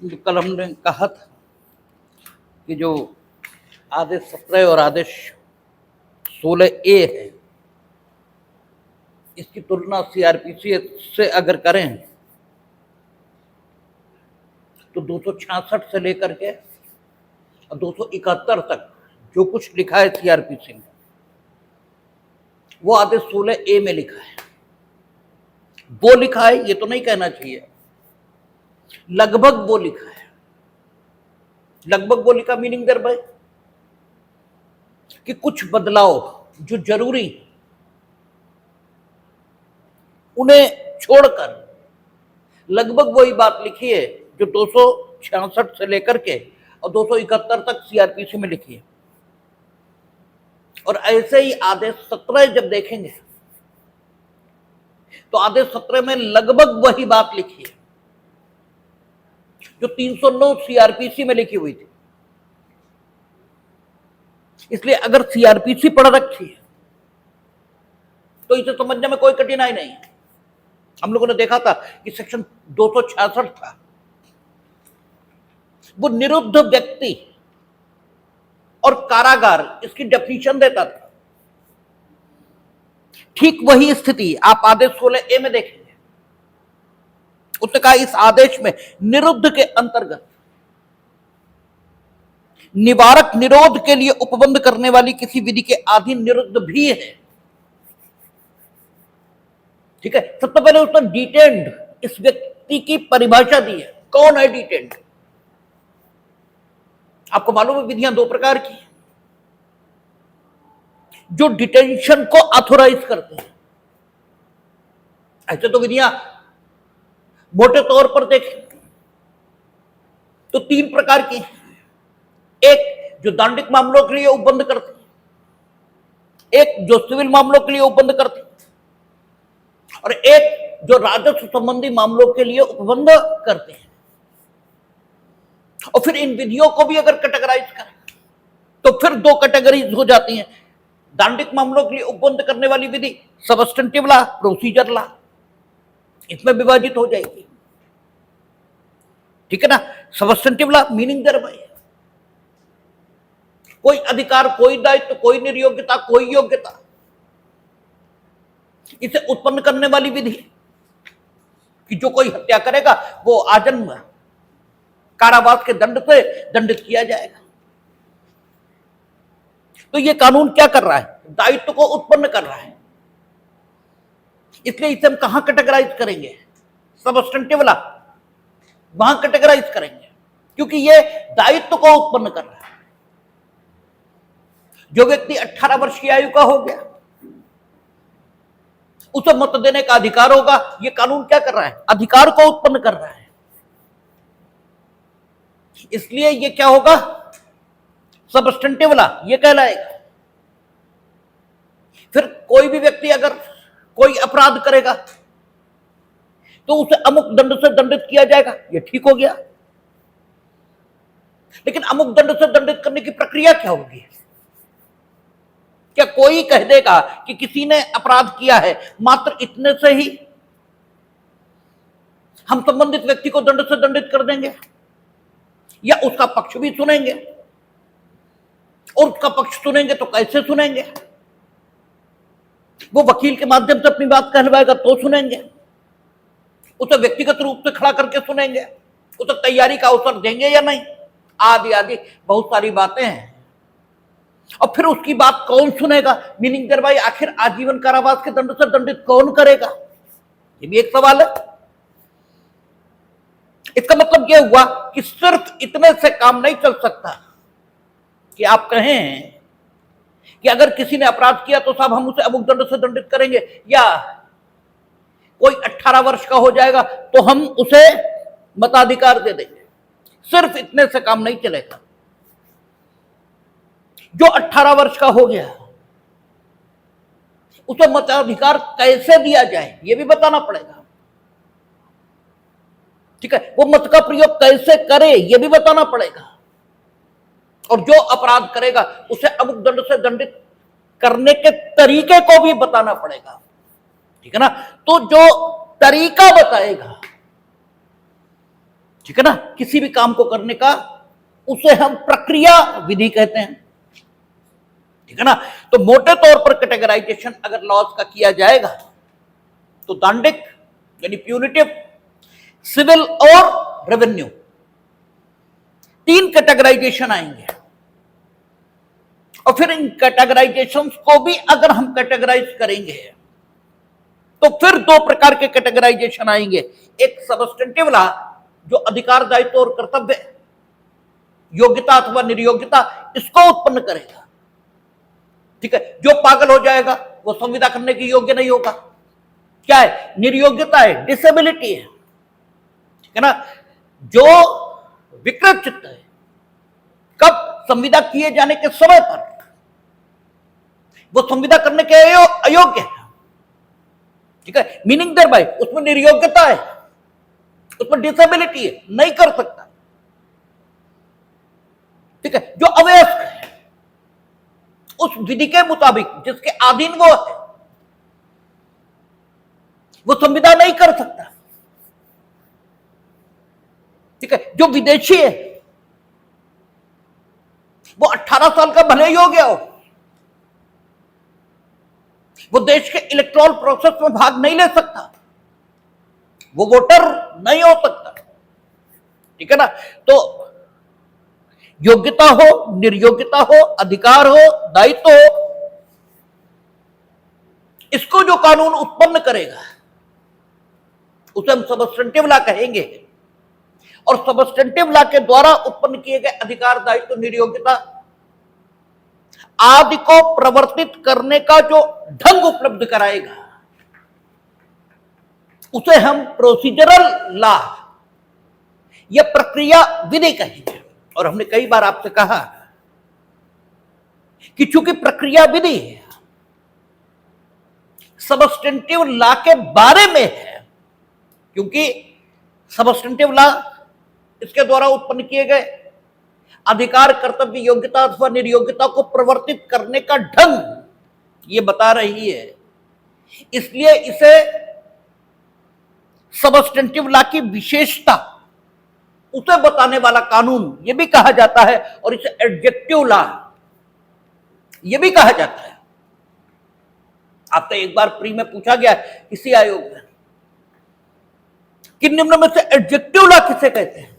जो कल हमने कहा था कि जो आदेश 17 और आदेश 16A है, इसकी तुलना सीआरपीसी से अगर करें तो 266 से लेकर के और 271 तक जो कुछ लिखा है सीआरपीसी में वो आदेश 16A में लिखा है। वो लिखा है ये तो नहीं कहना चाहिए, लगभग वो लिखा है। लगभग वो लिखा मीनिंग देयर बाय कि कुछ बदलाव जो जरूरी उन्हें छोड़कर लगभग वही बात लिखी है जो 266 से लेकर के और 271 तक सीआरपीसी में लिखी है। और ऐसे ही आदेश 17 जब देखेंगे तो आदेश 17 में लगभग वही बात लिखी है जो 309 सीआरपीसी में लिखी हुई थी। इसलिए अगर सीआरपीसी पढ़ रखी है तो इसे समझने में कोई कठिनाई नहीं है। हम लोगों ने देखा था कि सेक्शन 266 था, वो निरुद्ध व्यक्ति और कारागार इसकी डेफिनेशन देता था। ठीक वही स्थिति आप आदेश 16A में देखेंगे। उसने कहा इस आदेश में निरुद्ध के अंतर्गत निवारक निरोध के लिए उपबंध करने वाली किसी विधि के अधीन निरुद्ध भी है। ठीक है, सबसे पहले उसने डिटेन्ड इस व्यक्ति की परिभाषा दी है। कौन है डिटेन्ड? आपको मालूम है विधियां दो प्रकार की, जो डिटेंशन को ऑथोराइज करते हैं। ऐसे तो विधियां मोटे तौर पर देखें तो तीन प्रकार की। एक जो दांडिक मामलों के लिए उपबंध करते हैं, एक जो सिविल मामलों के लिए उपबंध करते हैं, और एक जो राजस्व संबंधी मामलों के लिए उपबंध करते हैं। और फिर इन विधियों को भी अगर कैटेगराइज करें तो फिर दो कैटेगरीज हो जाती हैं। दांडिक मामलों के लिए उपबंध करने वाली विधि सबस्टेंटिव लॉ, प्रोसीजर लॉ, इसमें विभाजित हो जाएगी। ठीक है ना। Substantive law meaning thereby कोई अधिकार, कोई दायित्व, कोई निर्योग्यता, कोई योग्यता, इसे उत्पन्न करने वाली विधि कि जो कोई हत्या करेगा वो आजन्म कारावास के दंड से दंडित किया जाएगा। तो ये कानून क्या कर रहा है? दायित्व को उत्पन्न कर रहा है। इसलिए इसे हम कहां कैटेगराइज करेंगे? सबस्टेंटिव लॉ वहां कैटेगराइज करेंगे, क्योंकि ये दायित्व को उत्पन्न कर रहा है। जो व्यक्ति 18 वर्ष की आयु का हो गया उसे मत देने का अधिकार होगा। ये कानून क्या कर रहा है? अधिकार को उत्पन्न कर रहा है। इसलिए ये क्या होगा? सबस्टेंटिव लॉ ये कहलाएगा। फिर कोई भी व्यक्ति अगर कोई अपराध करेगा तो उसे अमुक दंड से दंडित किया जाएगा, ये ठीक हो गया। लेकिन अमुक दंड से दंडित करने की प्रक्रिया क्या होगी? क्या कोई कह देगा कि किसी ने अपराध किया है, मात्र इतने से ही हम संबंधित व्यक्ति को दंड से दंडित कर देंगे? या उसका पक्ष भी सुनेंगे? और उसका पक्ष सुनेंगे तो कैसे सुनेंगे? वो वकील के माध्यम से अपनी बात कहलवाएगा तो सुनेंगे, उसे व्यक्तिगत रूप से खड़ा करके सुनेंगे, उसे तैयारी का अवसर देंगे या नहीं, आदि आदि बहुत सारी बातें हैं। और फिर उसकी बात कौन सुनेगा? मीनिंग देयर बाय आखिर आजीवन कारावास के दंड से दंडित कौन करेगा? ये भी एक सवाल है। इसका मतलब यह हुआ कि सिर्फ इतने से काम नहीं चल सकता कि आप कहें कि अगर किसी ने अपराध किया तो साहब हम उसे अमुक दंड से दंडित करेंगे, या कोई 18 वर्ष का हो जाएगा तो हम उसे मताधिकार दे देंगे। सिर्फ इतने से काम नहीं चलेगा। जो 18 वर्ष का हो गया उसे मताधिकार कैसे दिया जाए ये भी बताना पड़ेगा। ठीक है, वो मत का प्रयोग कैसे करे ये भी बताना पड़ेगा। और जो अपराध करेगा उसे अमुक दंड से दंडित करने के तरीके को भी बताना पड़ेगा। ठीक है ना। तो जो तरीका बताएगा ठीक है ना, किसी भी काम को करने का, उसे हम प्रक्रिया विधि कहते हैं। ठीक है ना, तो मोटे तौर पर कैटेगराइजेशन अगर लॉज का किया जाएगा तो दांडिक यानी प्यूनिटिव, सिविल और रेवेन्यू, 3 कैटेगराइजेशन आएंगे। और फिर इन कैटेगराइजेशंस को भी अगर हम कैटेगराइज करेंगे तो फिर 2 प्रकार के कैटेगराइजेशन आएंगे। एक सबस्टेंटिव लॉ जो अधिकार, दायित्व और कर्तव्य, योग्यता अथवा निर्योग्यता, इसको उत्पन्न करेगा। ठीक है, जो पागल हो जाएगा वो संविदा करने के योग्य नहीं होगा। क्या है? निर्योग्यता है, डिसेबिलिटी है। ठीक है ना, जो विकृत चित्त है, कब? संविदा किए जाने के समय पर वो संविदा करने के अयोग्य है। ठीक है, मीनिंग देयर बाय उसमें निर्योग्यता है, उसमें डिसेबिलिटी है, नहीं कर सकता। ठीक है, जो अवयस्क है, उस विधि के मुताबिक जिसके अधीन वो है, वो संविदा नहीं कर सकता। ठीक है, जो विदेशी है, वो 18 साल का भले ही हो गया हो, वो देश के इलेक्टोरल प्रोसेस में भाग नहीं ले सकता, वो वोटर नहीं हो सकता। ठीक है ना, तो योग्यता हो, निर्योग्यता हो, अधिकार हो, दायित्व हो, इसको जो कानून उत्पन्न करेगा उसे हम सबस्टेंटिव लॉ कहेंगे। और सबस्टेंटिव लॉ के द्वारा उत्पन्न किए गए अधिकार, दायित्व, निर्योग्यता आदि को प्रवर्तित करने का जो ढंग उपलब्ध कराएगा उसे हम प्रोसीजरल लॉ या प्रक्रिया विधि कहेंगे। और हमने कई बार आपसे कहा कि चूंकि प्रक्रिया विधि सबस्टेंटिव लॉ के बारे में है, क्योंकि सबस्टेंटिव लॉ इसके द्वारा उत्पन्न किए गए अधिकार, कर्तव्य, योग्यता अथवा निर्योग्यता को प्रवर्तित करने का ढंग ये बता रही है, इसलिए इसे सबस्टेंटिव लॉ की विशेषता, उसे बताने वाला कानून ये भी कहा जाता है। और इसे एडजेक्टिव लॉ ये भी कहा जाता है। आपसे एक बार प्री में पूछा गया किसी आयोग में कि निम्न में से एडजेक्टिव लॉ किसे कहते हैं,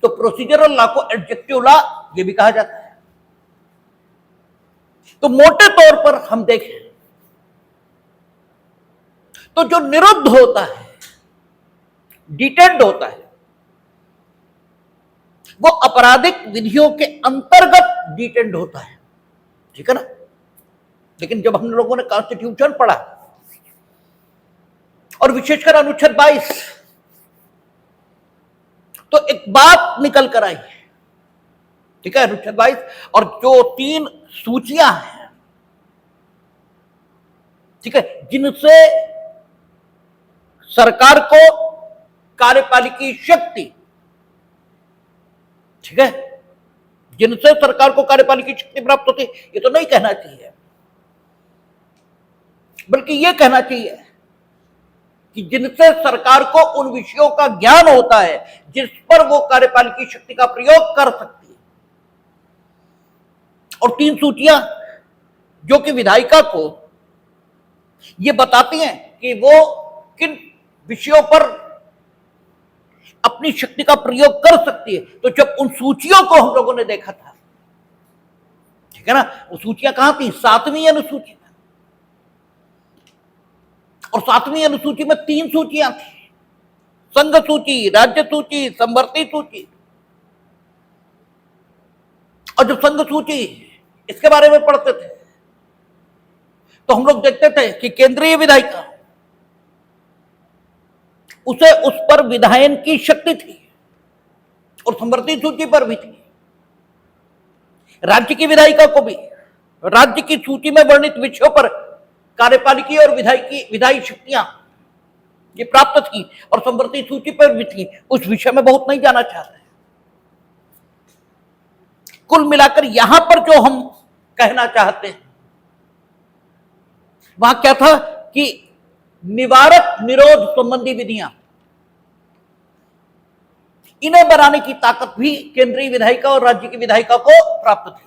तो प्रोसीजरल लॉ को एडजेक्टिव लॉ ये भी कहा जाता है। तो मोटे तौर पर हम देखें तो जो निरुद्ध होता है, डिटेंड होता है, वो आपराधिक विधियों के अंतर्गत डिटेंड होता है। ठीक है ना, लेकिन जब हम लोगों ने कॉन्स्टिट्यूशन पढ़ा और विशेषकर अनुच्छेद 22, तो एक बात निकल कर आई। ठीक है, अनुच्छेद 22 और जो 3 सूचियां हैं, ठीक है, जिनसे सरकार को कार्यपालिकी शक्ति, ठीक है, जिनसे सरकार को कार्यपालिकी शक्ति प्राप्त होती, ये तो नहीं कहना चाहिए, बल्कि यह कहना चाहिए कि जिनसे सरकार को उन विषयों का ज्ञान होता है जिस पर वो कार्यपालिकी शक्ति का प्रयोग कर सकती है। और 3 सूचियां जो कि विधायिका को ये बताती हैं कि वो किन विषयों पर अपनी शक्ति का प्रयोग कर सकती है। तो जब उन सूचियों को हम लोगों ने देखा था, ठीक है ना, वो सूचियां कहां थी? 7वीं अनुसूची में। और 7वीं अनुसूची में 3 सूचियां थी, संघ सूची, राज्य सूची, समवर्ती सूची। और जब संघ सूची इसके बारे में पढ़ते थे तो हम लोग देखते थे कि केंद्रीय विधायिका, उसे उस पर विधायन की शक्ति थी और समवर्ती सूची पर भी थी। राज्य की विधायिका को भी राज्य की सूची में वर्णित विषयों पर कार्यपालिकी और विधायी शक्तियां ये प्राप्त थी और समवर्ती सूची पर भी थी। उस विषय में बहुत नहीं जाना चाहते। कुल मिलाकर यहां पर जो हम कहना चाहते हैं वहां क्या था कि निवारक निरोध संबंधी विधियां, इन्हें बनाने की ताकत भी केंद्रीय विधायिका और राज्य की विधायिका को प्राप्त थी।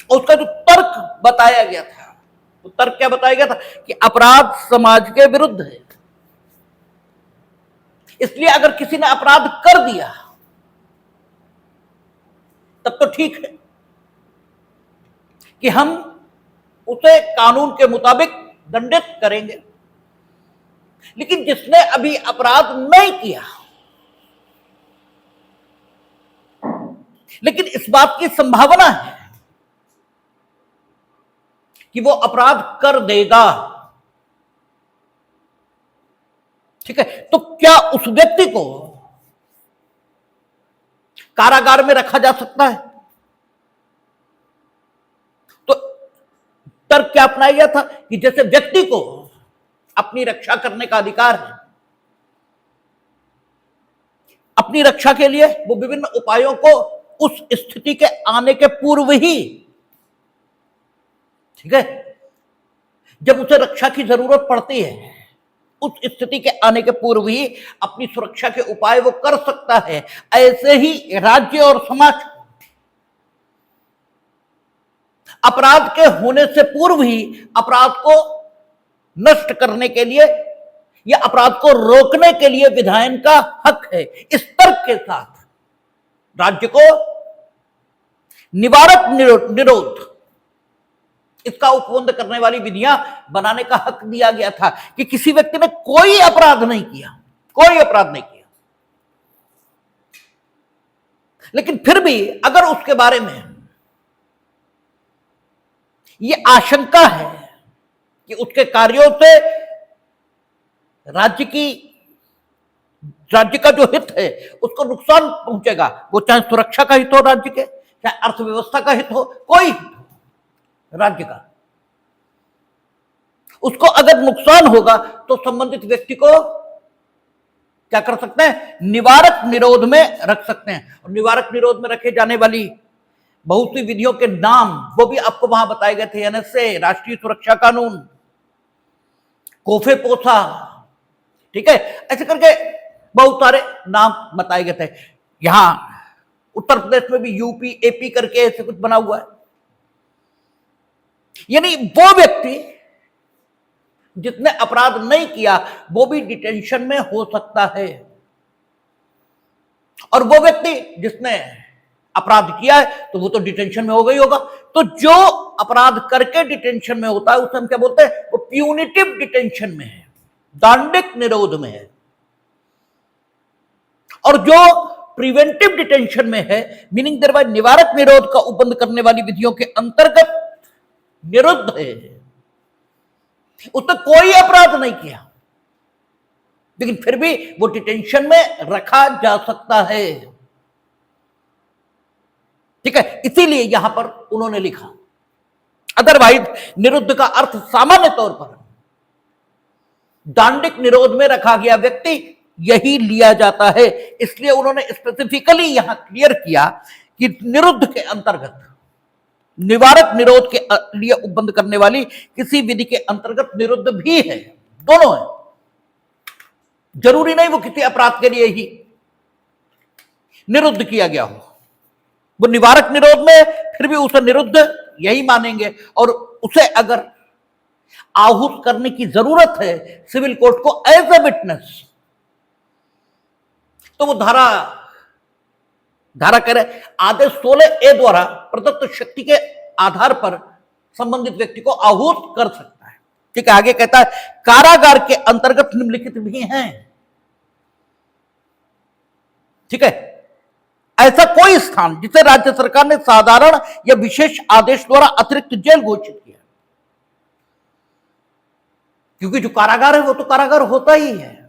और उसका जो तर्क बताया गया था, वो तर्क क्या बताया गया था कि अपराध समाज के विरुद्ध है, इसलिए अगर किसी ने अपराध कर दिया तब तो ठीक है कि हम उसे कानून के मुताबिक दंडित करेंगे, लेकिन जिसने अभी अपराध नहीं किया, लेकिन इस बात की संभावना है कि वो अपराध कर देगा, ठीक है, तो क्या उस व्यक्ति को कारागार में रखा जा सकता है? तो तर्क क्या अपनाया गया था कि जैसे व्यक्ति को अपनी रक्षा करने का अधिकार है, अपनी रक्षा के लिए वो विभिन्न उपायों को उस स्थिति के आने के पूर्व ही, ठीक है, जब उसे रक्षा की जरूरत पड़ती है, उस स्थिति के आने के पूर्व ही अपनी सुरक्षा के उपाय वो कर सकता है। ऐसे ही राज्य और समाज अपराध के होने से पूर्व ही अपराध को नष्ट करने के लिए या अपराध को रोकने के लिए विधायन का हक है। इस तर्क के साथ राज्य को निवारक निरोध, इसका उपबंध करने वाली विधियां बनाने का हक दिया गया था कि किसी व्यक्ति ने कोई अपराध नहीं किया, कोई अपराध नहीं किया, लेकिन फिर भी अगर उसके बारे में यह आशंका है कि उसके कार्यों से राज्य का जो हित है उसको नुकसान पहुंचेगा, वो चाहे सुरक्षा का हित हो राज्य के, चाहे अर्थव्यवस्था का हित हो, कोई हित हो राज्य का, उसको अगर नुकसान होगा तो संबंधित व्यक्ति को क्या कर सकते हैं? निवारक निरोध में रख सकते हैं। और निवारक निरोध में रखे जाने वाली बहुत सी विधियों के नाम वो भी आपको वहां बताए गए थे, एनएसए, राष्ट्रीय सुरक्षा कानून, कोफे पोथा, ठीक है, ऐसे करके बहुत सारे नाम बताए गए थे। यहां उत्तर प्रदेश में भी यूपी, एपी करके ऐसे कुछ बना हुआ है। यानी वो व्यक्ति जिसने अपराध नहीं किया वो भी डिटेंशन में हो सकता है, और वो व्यक्ति जिसने अपराध किया है तो वो तो डिटेंशन में हो गई होगा। तो जो अपराध करके डिटेंशन में होता है उसे हम क्या बोलते हैं? वो प्यूनिटिव डिटेंशन में है, दांडिक निरोध में है। और जो प्रिवेंटिव डिटेंशन में है, मीनिंग देयर बाय निवारक निरोध का उपबंध करने वाली विधियों के अंतर्गत निरुद्ध है, उसने कोई अपराध नहीं किया, लेकिन फिर भी वो डिटेंशन में रखा जा सकता है, ठीक है। इसीलिए यहां पर उन्होंने लिखा। अदरवाइज निरुद्ध का अर्थ सामान्य तौर पर दांडिक निरोध में रखा गया व्यक्ति यही लिया जाता है। इसलिए उन्होंने स्पेसिफिकली यहां क्लियर किया कि निरुद्ध के अंतर्गत निवारक निरोध के लिए उपबंध करने वाली किसी विधि के अंतर्गत निरुद्ध भी है, दोनों है। जरूरी नहीं वो किसी अपराध के लिए ही निरुद्ध किया गया हो, वो निवारक निरोध में फिर भी उसे निरुद्ध यही मानेंगे। और उसे अगर आहूत करने की जरूरत है सिविल कोर्ट को एज ए विटनेस, तो वो धारा कह रहे आदेश 16A द्वारा प्रदत्त शक्ति के आधार पर संबंधित व्यक्ति को आहूत कर सकता है, ठीक है। आगे कहता है कारागार के अंतर्गत निम्नलिखित भी हैं, ठीक है। ऐसा कोई स्थान जिसे राज्य सरकार ने साधारण या विशेष आदेश द्वारा अतिरिक्त जेल घोषित किया, क्योंकि जो कारागार है वो तो कारागार होता ही है।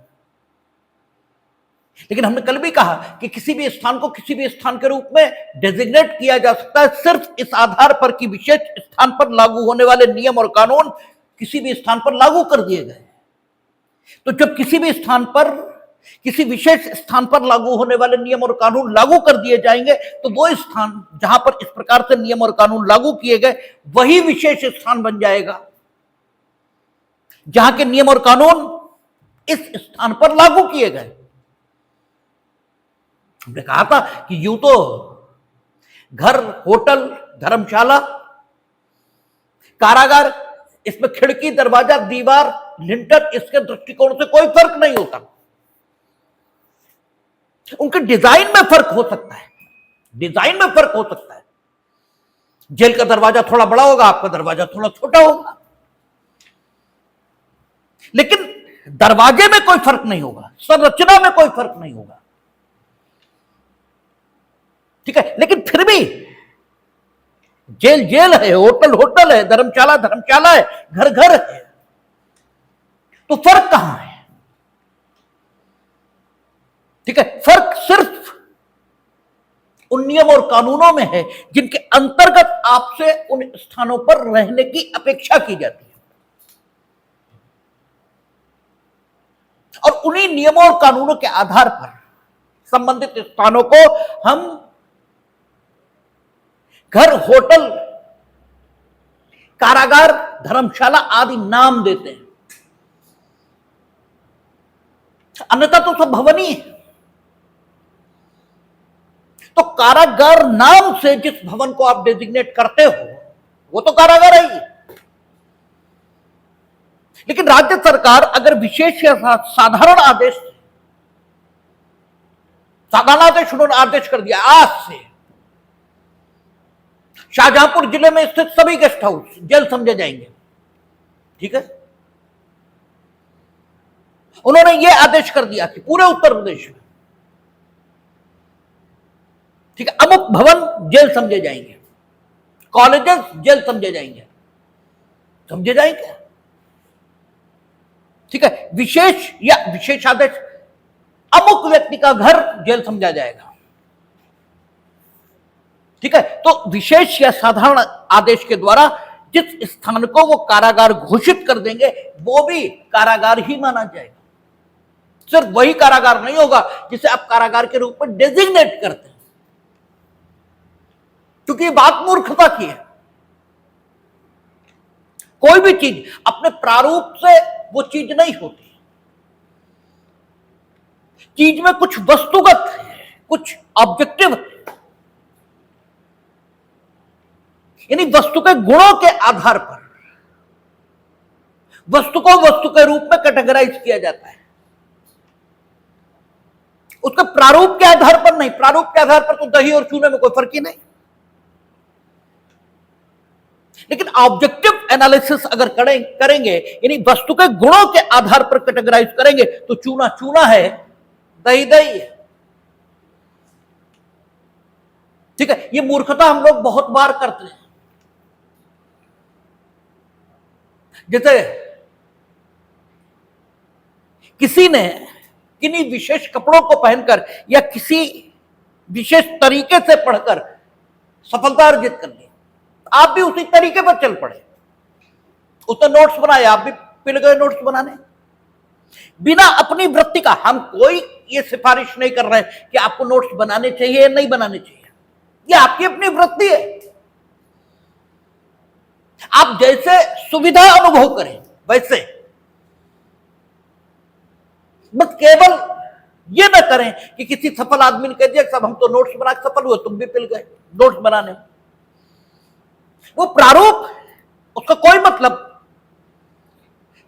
लेकिन हमने कल भी कहा कि किसी भी स्थान को किसी भी स्थान के रूप में डेजिग्नेट किया जा सकता है सिर्फ इस आधार पर कि विशेष स्थान पर लागू होने वाले नियम और कानून किसी भी स्थान पर लागू कर दिए गए। तो जब किसी भी स्थान पर किसी विशेष स्थान पर लागू होने वाले नियम और कानून लागू कर दिए जाएंगे तो वो स्थान जहां पर इस प्रकार से नियम और कानून लागू किए गए वही विशेष स्थान बन जाएगा जहां के नियम और कानून इस स्थान पर लागू किए गए। हमने कहा था कि यूं तो घर, होटल, धर्मशाला, कारागार, इसमें खिड़की, दरवाजा, दीवार, लिंटर, इसके दृष्टिकोण से कोई फर्क नहीं होता। उनके डिजाइन में फर्क हो सकता है, डिजाइन में फर्क हो सकता है। जेल का दरवाजा थोड़ा बड़ा होगा, आपका दरवाजा थोड़ा छोटा होगा, लेकिन दरवाजे में कोई फर्क नहीं होगा, संरचना में कोई फर्क नहीं होगा। ठीक है, लेकिन फिर भी जेल जेल है, होटल होटल है, धर्मशाला धर्मशाला है, घर घर है, तो फर्क कहां है? ठीक है, फर्क सिर्फ उन नियम और कानूनों में है जिनके अंतर्गत आपसे उन स्थानों पर रहने की अपेक्षा की जाती है, और उन्हीं नियमों और कानूनों के आधार पर संबंधित स्थानों को हम घर, होटल, कारागार, धर्मशाला आदि नाम देते हैं। अन्यथा तो सब भवन ही है। तो कारागार नाम से जिस भवन को आप डेजिग्नेट करते हो वो तो कारागार है ही। लेकिन राज्य सरकार अगर विशेष या साधारण आदेश, उन्होंने आदेश कर दिया, आज से शाहजहांपुर जिले में स्थित सभी गेस्ट हाउस जेल समझे जाएंगे। ठीक है, उन्होंने यह आदेश कर दिया कि पूरे उत्तर प्रदेश में, ठीक है, अमुक भवन जेल समझे जाएंगे, कॉलेजेस जेल समझे जाएंगे, समझे जाएंगे। ठीक है, विशेष या विशेष आदेश, अमुक व्यक्ति का घर जेल समझा जाएगा। ठीक है, तो विशेष या साधारण आदेश के द्वारा जिस स्थान को वो कारागार घोषित कर देंगे वो भी कारागार ही माना जाएगा। सिर्फ वही कारागार नहीं होगा जिसे आप कारागार के रूप में डेजिग्नेट करते हैं, क्योंकि ये बात मूर्खता की है। कोई भी चीज अपने प्रारूप से वो चीज नहीं होती, चीज में कुछ वस्तुगत है, कुछ ऑब्जेक्टिव है, यानी वस्तु के गुणों के आधार पर वस्तु को वस्तु के रूप में कैटेगराइज किया जाता है, उसके प्रारूप के आधार पर नहीं। प्रारूप के आधार पर तो दही और चूने में कोई फर्क ही नहीं, लेकिन ऑब्जेक्टिव एनालिसिस अगर करेंगे, यानी वस्तु के गुणों के आधार पर कैटेगराइज करेंगे, तो चूना चूना है, दही दही है। ठीक है, ये मूर्खता हम लोग बहुत बार करते हैं। जैसे किसी ने किन्हीं विशेष कपड़ों को पहनकर या किसी विशेष तरीके से पढ़कर सफलता अर्जित कर ली, आप भी उसी तरीके पर चल पड़े, उसने नोट्स बनाए, आप भी पिल गए नोट्स बनाने, बिना अपनी वृत्ति का। हम कोई ये सिफारिश नहीं कर रहे कि आपको नोट्स बनाने चाहिए या नहीं बनाने चाहिए, ये आपकी अपनी वृत्ति है। आप जैसे सुविधा अनुभव करें वैसे, बस केवल ये ना करें कि किसी सफल आदमी ने कह दिया सब हम तो नोट्स बना के सफल हुए, तुम भी पिल गए नोट्स बनाने। वो प्रारूप, उसका कोई मतलब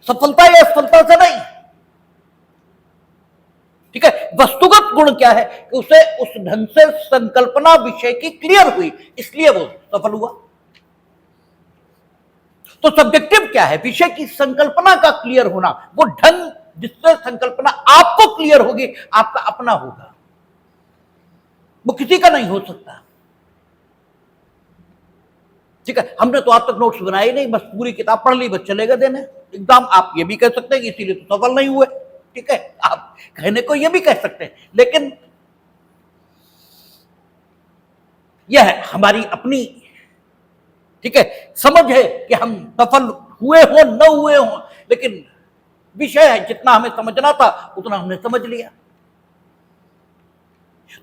सफलता या असफलता से नहीं। ठीक है, वस्तुगत गुण क्या है कि उसे उस ढंग से संकल्पना विषय की क्लियर हुई, इसलिए वो सफल हुआ। तो सब्जेक्टिव क्या है? विषय की संकल्पना का क्लियर होना, वो ढंग जिससे संकल्पना आपको क्लियर होगी, आपका अपना होगा, वो किसी का नहीं हो सकता। ठीक है, हमने तो आज तक नोट्स बनाए नहीं, बस पूरी किताब पढ़ ली, बस चलेगा देने एग्जाम। आप ये भी कह सकते हैं कि इसीलिए तो सफल नहीं हुए। ठीक है, आप कहने को ये भी कह सकते हैं, लेकिन यह है हमारी अपनी, ठीक है, समझ है कि हम सफल हुए हो न हुए हो, लेकिन विषय है जितना हमें समझना था उतना हमने समझ लिया।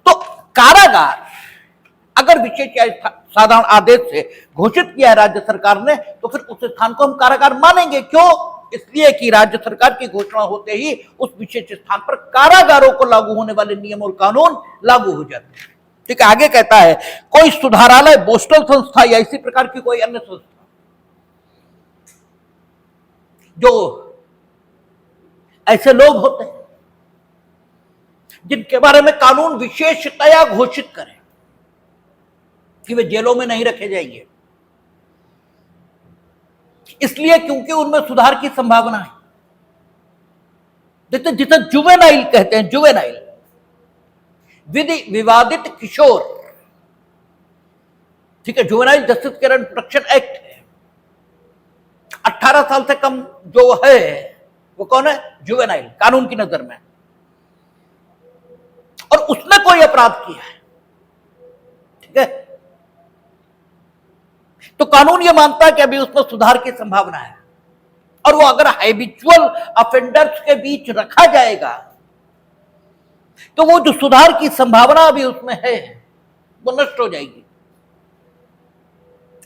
तो कारागार अगर विशेष या साधारण आदेश से घोषित किया है राज्य सरकार ने, तो फिर उस स्थान को हम कारागार मानेंगे। क्यों? इसलिए कि राज्य सरकार की घोषणा होते ही उस विशेष स्थान पर कारागारों को लागू होने वाले नियम और कानून लागू हो जाते हैं। ठीक है, आगे कहता है कोई सुधारालय, पोस्टल संस्था या इसी प्रकार की कोई अन्य संस्था जो ऐसे लोग होते हैं जिनके बारे में कानून विशेषतया घोषित करे कि वे जेलों में नहीं रखे जाएंगे, इसलिए क्योंकि उनमें सुधार की संभावना है। जिसे जुवेनाइल कहते हैं, जुवेनाइल विधि विवादित किशोर, ठीक है, juvenile justice and protection act है। 18 साल से कम जो है वो कौन है? जुवेनाइल, कानून की नजर में, और उसने कोई अपराध किया है, ठीक है, तो कानून यह मानता है कि अभी उसमें सुधार की संभावना है, और वो अगर हैबिचुअल ऑफेंडर्स के बीच रखा जाएगा तो वो जो सुधार की संभावना अभी उसमें है वो नष्ट हो जाएगी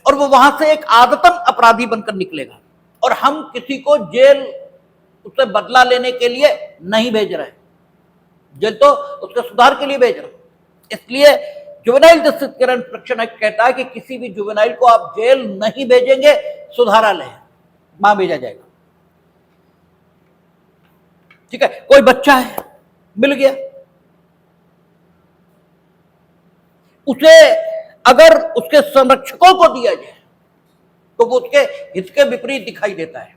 और वो वहां से एक आदतन अपराधी बनकर निकलेगा। और हम किसी को जेल उससे बदला लेने के लिए नहीं भेज रहे, जेल तो उसके सुधार के लिए भेज रहे। इसलिए juvenile justice and protection act कहता है कि किसी भी जुवेनाइल को आप जेल नहीं भेजेंगे, सुधारालय वहां भेजा जाएगा। ठीक है, कोई बच्चा है मिल गया, उसे अगर उसके संरक्षकों को दिया जाए तो वो उसके हित के विपरीत दिखाई देता है,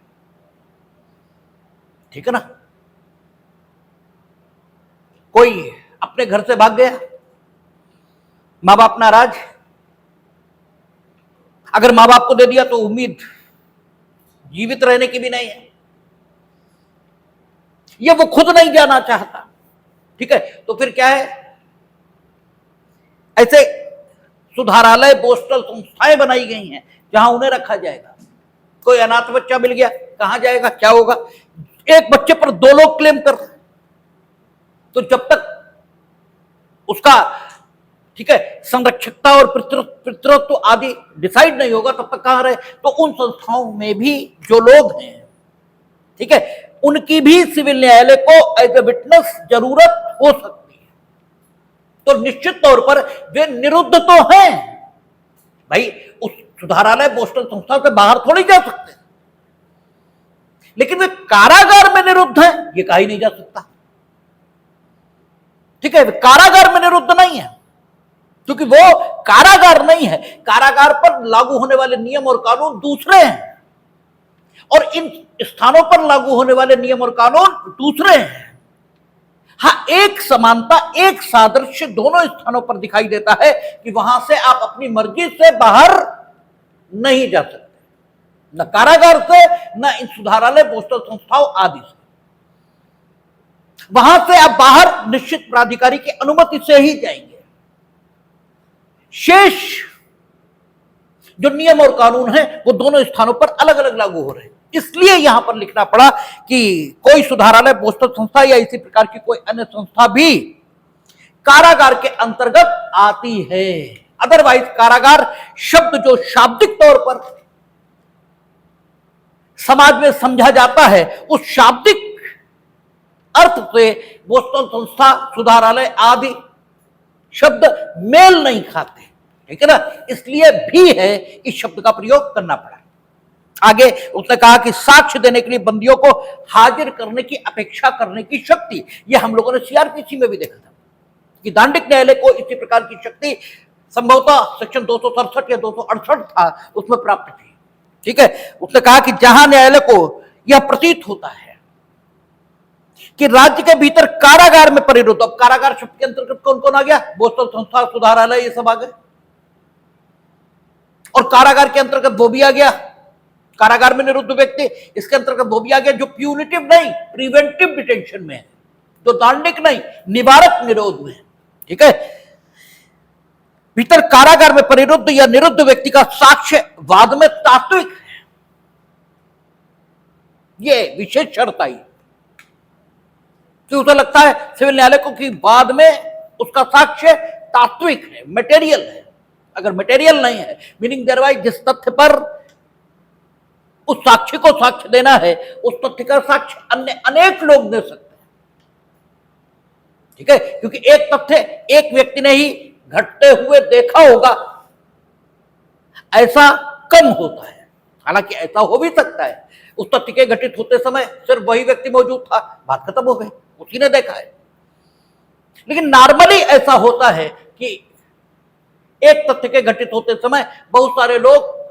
ठीक है ना। कोई अपने घर से भाग गया, मां बाप नाराज, अगर मां बाप को दे दिया तो उम्मीद जीवित रहने की भी नहीं है, ये वो खुद नहीं जाना चाहता, ठीक है, तो फिर क्या है, ऐसे सुधारालय, पोस्टल संस्थाएं बनाई गई हैं जहां उन्हें रखा जाएगा। कोई अनाथ बच्चा मिल गया, कहां जाएगा, क्या होगा? एक बच्चे पर 2 लोग क्लेम कर रहे, तो जब तक उसका, ठीक है, संरक्षकता और पितृत्व आदि डिसाइड नहीं होगा तब तक कहां रहे। तो उन संस्थाओं में भी जो लोग हैं, ठीक है, उनकी भी सिविल न्यायालय को एज ए विटनेस जरूरत हो सकती है, तो निश्चित तौर पर वे निरुद्ध तो हैं भाई, उस सुधारालय, पोस्टल संस्था से बाहर थोड़ी जा सकते, लेकिन वे कारागार में निरुद्ध हैं ये कहा ही नहीं जा सकता, ठीक है, वे कारागार में निरुद्ध नहीं है क्योंकि वो कारागार नहीं है, कारागार पर लागू होने वाले नियम और कानून दूसरे हैं और इन स्थानों पर लागू होने वाले नियम और कानून दूसरे हैं। हाँ, एक समानता, एक सादृश्य दोनों स्थानों पर दिखाई देता है कि वहां से आप अपनी मर्जी से बाहर नहीं जा सकते, न कारागार से, न इन सुधारालय, पोस्टल संस्थाओं आदि से। वहां से आप बाहर निश्चित प्राधिकारी की अनुमति से ही जाएंगे। शेष जो नियम और कानून है वो दोनों स्थानों पर अलग अलग लागू हो रहे हैं, इसलिए यहां पर लिखना पड़ा कि कोई सुधारालय, पोस्टल संस्था या इसी प्रकार की कोई अन्य संस्था भी कारागार के अंतर्गत आती है। अदरवाइज कारागार शब्द जो शाब्दिक तौर पर समाज में समझा जाता है, उस शाब्दिक अर्थ से पोस्टल संस्था, सुधारालय आदि शब्द मेल नहीं खाते, ठीक है ना, इसलिए भी है इस शब्द का प्रयोग करना पड़ा। आगे उसने कहा कि साक्ष्य देने के लिए बंदियों को हाजिर करने की अपेक्षा करने की शक्ति, यह हम लोगों ने सीआरपीसी में भी देखा था कि दांडिक न्यायालय को इसी प्रकार की शक्ति संभवतः सेक्शन 267 या 268 था उसमें प्राप्त थी, ठीक है। उसने कहा कि जहां न्यायालय को यह प्रतीत होता है कि राज्य के भीतर कारागार में परिरुद्ध, अब कारागार शब्द के अंतर्गत कौन कौन आ गया? पोस्टल संस्था, सुधारालय, ये सब आ गए, और कारागार के अंतर्गत वो भी आ गया, कारागार में निरुद्ध व्यक्ति, इसके अंतर्गत वो भी आ गया जो प्यूनिटिव नहीं, प्रिवेंटिव डिटेंशन में है, जो दांडिक नहीं, निवारक निरोध में है, ठीक है। भीतर कारागार में परिरुद्ध या निरुद्ध व्यक्ति का साक्ष्य वाद में तात्विक है, ये विशेष शर्त आई कि उसे लगता है सिविल न्यायालय को कि बाद में उसका साक्ष्य तात्विक है, मटेरियल है। अगर मटेरियल नहीं है, मीनिंग देयर वाइज जिस तथ्य पर उस साक्षी को साक्ष्य देना है, उस तथ्य का साक्ष्य अन्य अनेक लोग दे सकते हैं। ठीक है, क्योंकि एक तथ्य एक व्यक्ति ने ही घटते हुए देखा होगा, ऐसा कम होता है। हालांकि ऐसा हो भी सकता है, उस तथ्य के घटित होते समय सिर्फ वही व्यक्ति मौजूद था, बात खत्म हो गई, उसी ने देखा है। लेकिन नॉर्मली ऐसा होता है कि एक तथ्य के घटित होते समय बहुत सारे लोग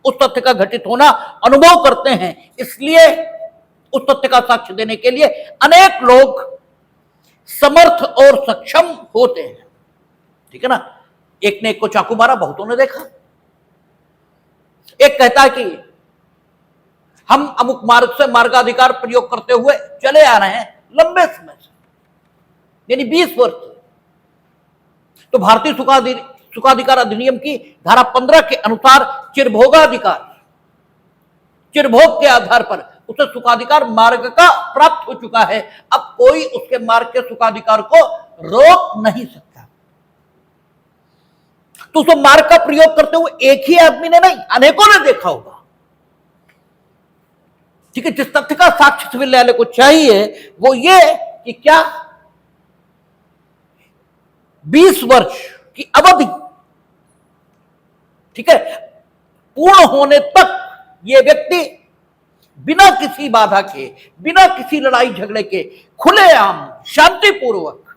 उस तथ्य का घटित होना अनुभव करते हैं, इसलिए उस तथ्य का साक्ष्य देने के लिए अनेक लोग समर्थ और सक्षम होते हैं। ठीक है ना, एक ने एक को चाकू मारा, बहुतों ने देखा। एक कहता है कि हम अमुक मार्ग से मार्गाधिकार प्रयोग करते हुए चले आ रहे हैं लंबे समय से, यानी 20 वर्ष से। तो भारतीय सुखाधिकार अधिनियम की धारा 15 के अनुसार चिरभोगाधिकार, चिरभोग के आधार पर उसे सुखाधिकार मार्ग का प्राप्त हो चुका है। अब कोई उसके मार्ग के सुखाधिकार को रोक नहीं सकता। तो उस मार्ग का प्रयोग करते हुए एक ही आदमी ने नहीं, अनेकों ने देखा होगा। ठीक है, जिस तथ्य का साक्ष्य सिविल न्यायालय को चाहिए वो ये कि क्या 20 वर्ष की अवधि, ठीक है, पूर्ण होने तक ये व्यक्ति बिना किसी बाधा के, बिना किसी लड़ाई झगड़े के, खुलेआम शांतिपूर्वक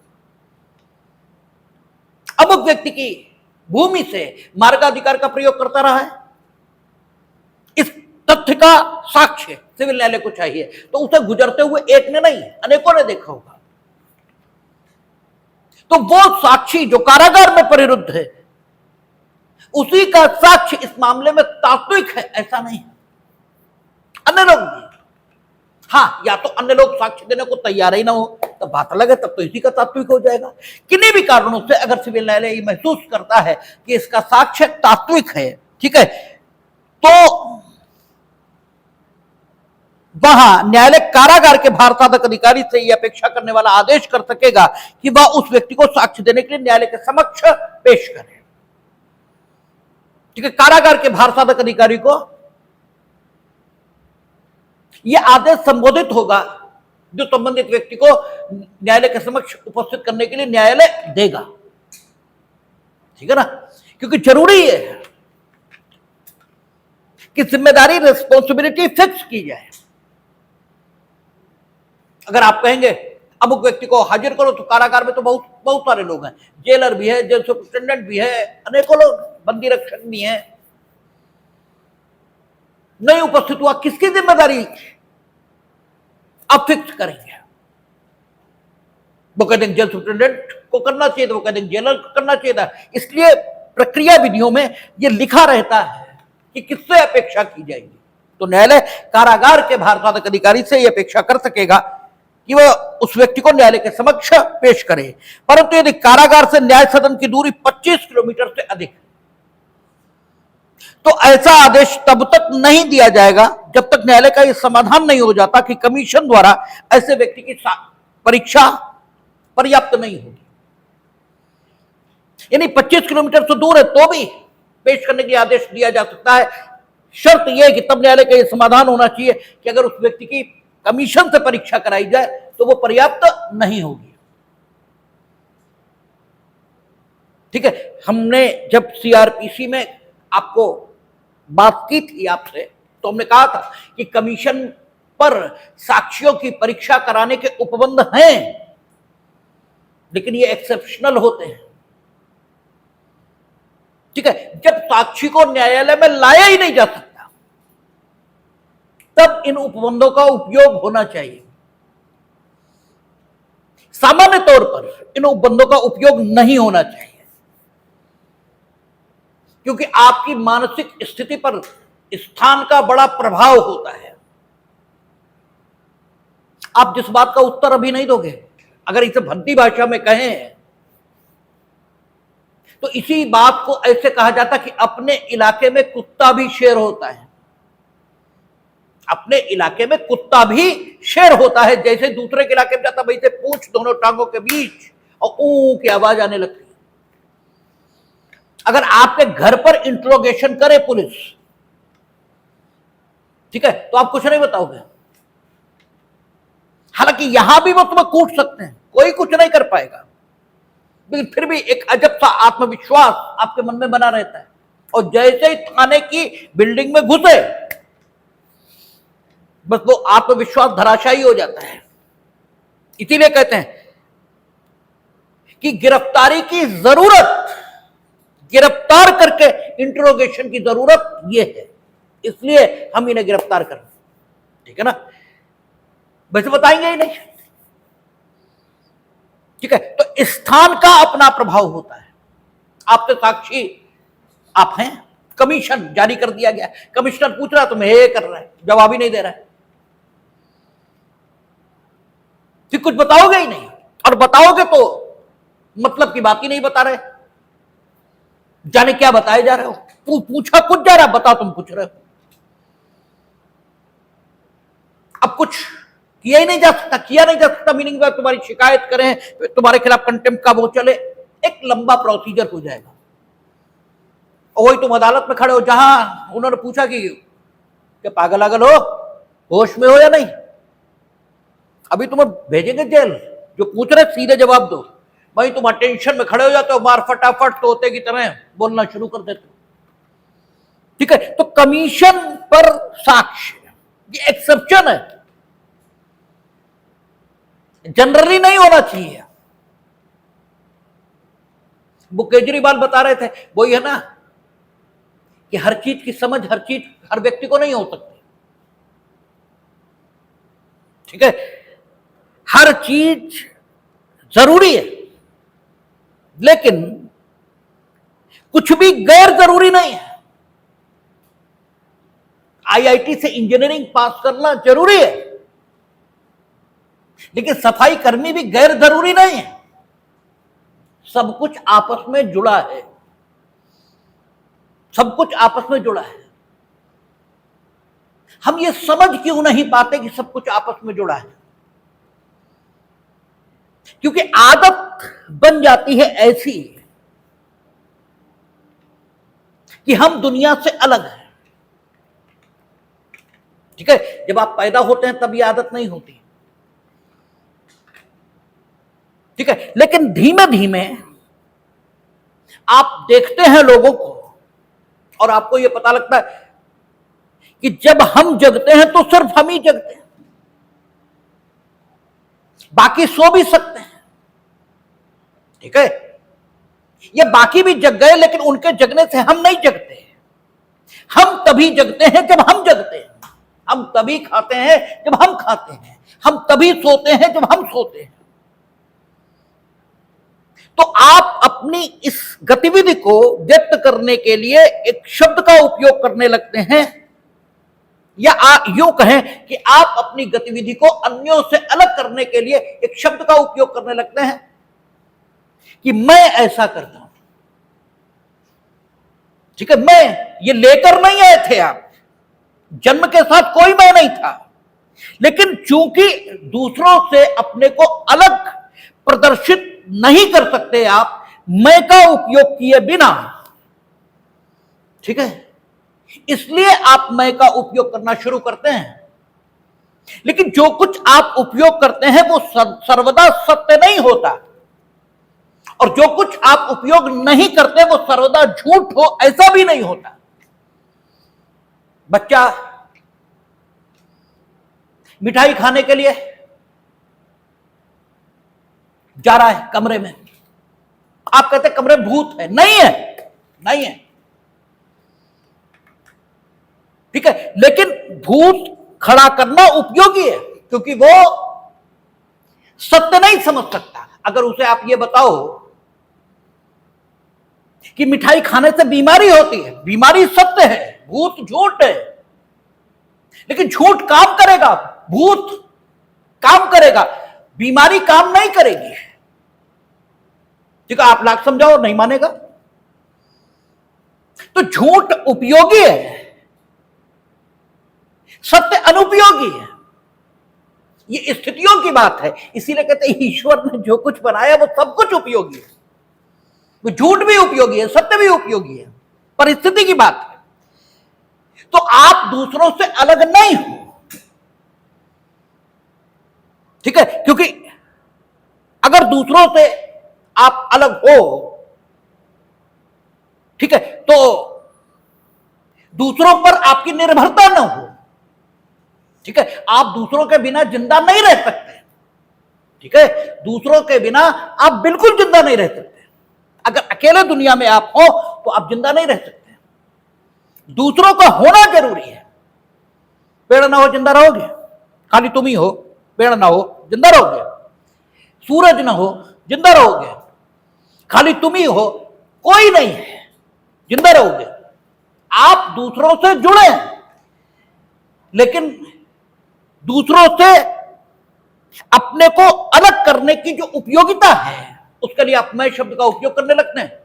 अमुक व्यक्ति की भूमि से मार्गाधिकार का प्रयोग करता रहा है। इस तथ्य का साक्ष्य सिविल न्यायालय को चाहिए। तो उसे गुजरते हुए एक ने नहीं, अनेकों ने देखा होगा। तो वो साक्षी जो कारागार में परिरुद्ध है, उसी का साक्ष्य इस मामले में तात्विक है, ऐसा नहीं। अन्य लोग भी, हाँ, या तो अन्य लोग साक्ष्य देने को तैयार ही ना हो, तब बात अलग है, तब तो इसी का तात्विक हो जाएगा। किन्हीं भी कारणों से अगर सिविल न्यायालय ये महसूस करता है कि इसका साक्ष्य तात्विक है, ठीक है, तो वहां न्यायालय कारागार के भारसाधक अधिकारी से यह अपेक्षा करने वाला आदेश कर सकेगा कि वह उस व्यक्ति को साक्ष्य देने के लिए न्यायालय के समक्ष पेश करे। ठीक है, कारागार के भारसाधक अधिकारी को यह आदेश संबोधित होगा जो संबंधित व्यक्ति को न्यायालय के समक्ष उपस्थित करने के लिए न्यायालय देगा। ठीक है ना, क्योंकि जरूरी है कि जिम्मेदारी, रिस्पॉन्सिबिलिटी फिक्स की जाए। अगर आप कहेंगे अमुक व्यक्ति को हाजिर करो, तो कारागार में तो बहुत सारे लोग हैं, जेलर भी है, जेल सुपरिटेंडेंट भी है, अनेकों लोग, बंदी रक्षक भी हैं। नहीं उपस्थित हुआ, किसकी जिम्मेदारी आप फिक्स करेंगे? वो कहते हैं जेल सुपरिटेंडेंट को करना चाहिए, तो वो कहते हैं जेलर को करना चाहिए था। इसलिए प्रक्रिया विधियों में यह लिखा रहता है कि किससे अपेक्षा की जाएगी। तो न्यायालय कारागार के भारसाधक अधिकारी से यह अपेक्षा कर सकेगा कि वह उस व्यक्ति को न्यायालय के समक्ष पेश करे। परंतु यदि कारागार से न्याय सदन की दूरी 25 किलोमीटर से अधिक है, तो ऐसा आदेश तब तक नहीं दिया जाएगा जब तक न्यायालय का यह समाधान नहीं हो जाता कि कमीशन द्वारा ऐसे व्यक्ति की परीक्षा पर्याप्त नहीं होगी। यानी 25 किलोमीटर से दूर है तो भी पेश करने के लिए आदेश दिया जा सकता है। शर्त यह है कि तब न्यायालय का यह समाधान होना चाहिए कि अगर उस व्यक्ति की कमीशन से परीक्षा कराई जाए तो वो पर्याप्त नहीं होगी। ठीक है, हमने जब सीआरपीसी में आपको बात की थी आपसे, तो हमने कहा था कि कमीशन पर साक्ष्यों की परीक्षा कराने के उपबंध हैं, लेकिन ये एक्सेप्शनल होते हैं। ठीक है, जब साक्षी को न्यायालय में लाया ही नहीं जा सकता, तब इन उपबंधों का उपयोग होना चाहिए। सामान्य तौर पर इन उपबंधों का उपयोग नहीं होना चाहिए, क्योंकि आपकी मानसिक स्थिति पर स्थान का बड़ा प्रभाव होता है। आप जिस बात का उत्तर अभी नहीं दोगे, अगर इसे भद्दी भाषा में कहें तो इसी बात को ऐसे कहा जाता कि अपने इलाके में कुत्ता भी शेर होता है। अपने इलाके में कुत्ता भी शेर होता है। जैसे दूसरे के इलाके में जाता, वैसे पूंछ दोनों टांगों के बीच और ऊ की आवाज आने लगती है। अगर आपके घर पर इंट्रोगेशन करे पुलिस, ठीक है, तो आप कुछ नहीं बताओगे। हालांकि यहां भी वो तुम्हें कूट सकते हैं, कोई कुछ नहीं कर पाएगा, लेकिन फिर भी एक अजब सा आत्मविश्वास आपके मन में बना रहता है। और जैसे ही थाने की बिल्डिंग में घुसे, बस वो आत्मविश्वास धराशायी हो जाता है। इसीलिए कहते हैं कि गिरफ्तारी की जरूरत, गिरफ्तार करके इंट्रोगेशन की जरूरत ये है, इसलिए हम इन्हें गिरफ्तार कर, ठीक है ना, वैसे बताएंगे ही नहीं। ठीक है, तो स्थान का अपना प्रभाव होता है। आपसे साक्षी आप हैं, कमीशन जारी कर दिया गया, कमिश्नर पूछ रहा तुम्हें ये कर रहा है, जवाब ही नहीं दे रहा है, फिर कुछ बताओगे ही नहीं, और बताओगे तो मतलब की बात ही नहीं बता रहे, जाने क्या बताए जा रहे हो, पूछा कुछ जा रहा, बता तुम पूछ रहे हो। अब कुछ किया ही नहीं जा सकता, किया नहीं जा सकता, मीनिंग तुम्हारी शिकायत करें, तुम्हारे खिलाफ कंटेम्प्ट का वो चले, एक लंबा प्रोसीजर हो जाएगा। और वही तुम अदालत में खड़े हो, जहां उन्होंने पूछा कि क्या पागल आगल हो, होश में हो या नहीं, अभी तुम्हें भेजेंगे जेल, जो पूछ रहे सीधे जवाब दो, भाई तुम अटेंशन में खड़े हो जाते हो, मार फटाफट तोते की तरह बोलना शुरू कर देते हो। ठीक है, तो कमीशन पर साक्ष्य ये एक्सेप्शन है, जनरली नहीं होना चाहिए। वो केजरीवाल बता रहे थे, वही है ना कि हर चीज की समझ हर व्यक्ति को नहीं हो सकती। ठीक है, हर चीज जरूरी है, लेकिन कुछ भी गैर जरूरी नहीं है। आईआईटी से इंजीनियरिंग पास करना जरूरी है, लेकिन सफाई कर्मी भी गैर जरूरी नहीं है। सब कुछ आपस में जुड़ा है, सब कुछ आपस में जुड़ा है। हम ये समझ क्यों नहीं पाते कि सब कुछ आपस में जुड़ा है? क्योंकि आदत बन जाती है ऐसी कि हम दुनिया से अलग हैं। ठीक है, जब आप पैदा होते हैं तब ये आदत नहीं होती। ठीक है, लेकिन धीमे धीमे आप देखते हैं लोगों को और आपको यह पता लगता है कि जब हम जगते हैं तो सिर्फ हम ही जगते हैं, बाकी सो भी सकते हैं। ठीक है, ये बाकी भी जग गए, लेकिन उनके जगने से हम नहीं जगते। हम तभी जगते हैं जब हम जगते हैं, हम तभी खाते हैं जब हम खाते हैं, हम तभी सोते हैं जब हम सोते हैं। तो आप अपनी इस गतिविधि को व्यक्त करने के लिए एक शब्द का उपयोग करने लगते हैं, या यूं कहें कि आप अपनी गतिविधि को अन्यों से अलग करने के लिए एक शब्द का उपयोग करने लगते हैं कि मैं ऐसा करता हूं। ठीक है, मैं ये लेकर नहीं आए थे आप, जन्म के साथ कोई मैं नहीं था, लेकिन चूंकि दूसरों से अपने को अलग प्रदर्शित नहीं कर सकते आप मैं का उपयोग किए बिना, ठीक है, इसलिए आप मैं का उपयोग करना शुरू करते हैं। लेकिन जो कुछ आप उपयोग करते हैं वो सर्वदा सत्य नहीं होता, और जो कुछ आप उपयोग नहीं करते वो सर्वदा झूठ हो ऐसा भी नहीं होता। बच्चा मिठाई खाने के लिए जा रहा है कमरे में, आप कहते कमरे में भूत है, नहीं है, नहीं है। ठीक है, लेकिन भूत खड़ा करना उपयोगी है, क्योंकि वो सत्य नहीं समझ सकता। अगर उसे आप ये बताओ कि मिठाई खाने से बीमारी होती है, बीमारी सत्य है, भूत झूठ है, लेकिन झूठ काम करेगा, भूत काम करेगा, बीमारी काम नहीं करेगी। ठीक है, आप लाख समझाओ नहीं मानेगा। तो झूठ उपयोगी है, सत्य अनुपयोगी है। ये स्थितियों की बात है, इसीलिए कहते हैं ईश्वर ने जो कुछ बनाया वो सब कुछ उपयोगी है। वो झूठ भी उपयोगी है, सत्य भी उपयोगी है, परिस्थिति की बात है। तो आप दूसरों से अलग नहीं हो, ठीक है, क्योंकि अगर दूसरों से आप अलग हो, ठीक है, तो दूसरों पर आपकी निर्भरता न हो, ठीक है, आप दूसरों के बिना जिंदा नहीं रह सकते, ठीक है, दूसरों के बिना आप बिल्कुल जिंदा नहीं रह सकते। अगर अकेले दुनिया में आप हो तो आप जिंदा नहीं रह सकते, दूसरों का होना जरूरी है। पेड़ ना हो जिंदा रहोगे, खाली तुम ही हो, पेड़ ना हो जिंदा रहोगे, सूरज ना हो जिंदा रहोगे, खाली तुम ही हो, कोई नहीं है, जिंदा रहोगे। आप दूसरों से जुड़े हैं, लेकिन दूसरों से अपने को अलग करने की जो उपयोगिता है, उसके लिए आप मैं शब्द का उपयोग करने लगते हैं,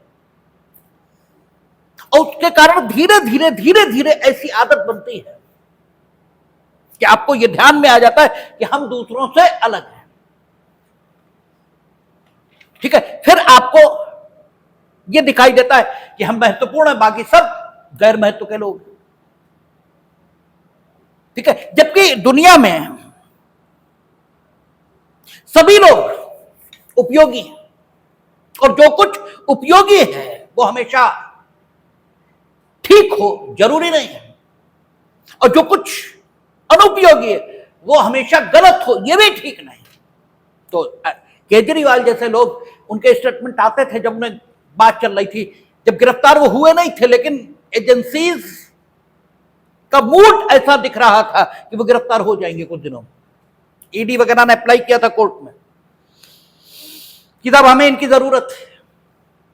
और उसके कारण धीरे धीरे धीरे धीरे ऐसी आदत बनती है कि आपको यह ध्यान में आ जाता है कि हम दूसरों से अलग हैं, ठीक है। फिर आपको यह दिखाई देता है कि हम महत्वपूर्ण हैं, बाकी सब गैर महत्व के लोग, ठीक है। जबकि दुनिया में सभी लोग उपयोगी हैं, और जो कुछ उपयोगी है वो हमेशा ठीक हो जरूरी नहीं है, और जो कुछ अनुपयोगी है वो हमेशा गलत हो ये भी ठीक नहीं। तो केजरीवाल जैसे लोग, उनके स्टेटमेंट आते थे जब उन्हें बात चल रही थी, जब गिरफ्तार वो हुए नहीं थे, लेकिन एजेंसीज का मूड ऐसा दिख रहा था कि वो गिरफ्तार हो जाएंगे कुछ दिनों में। ईडी वगैरह ने अप्लाई किया था कोर्ट में कि साहब हमें इनकी जरूरत है,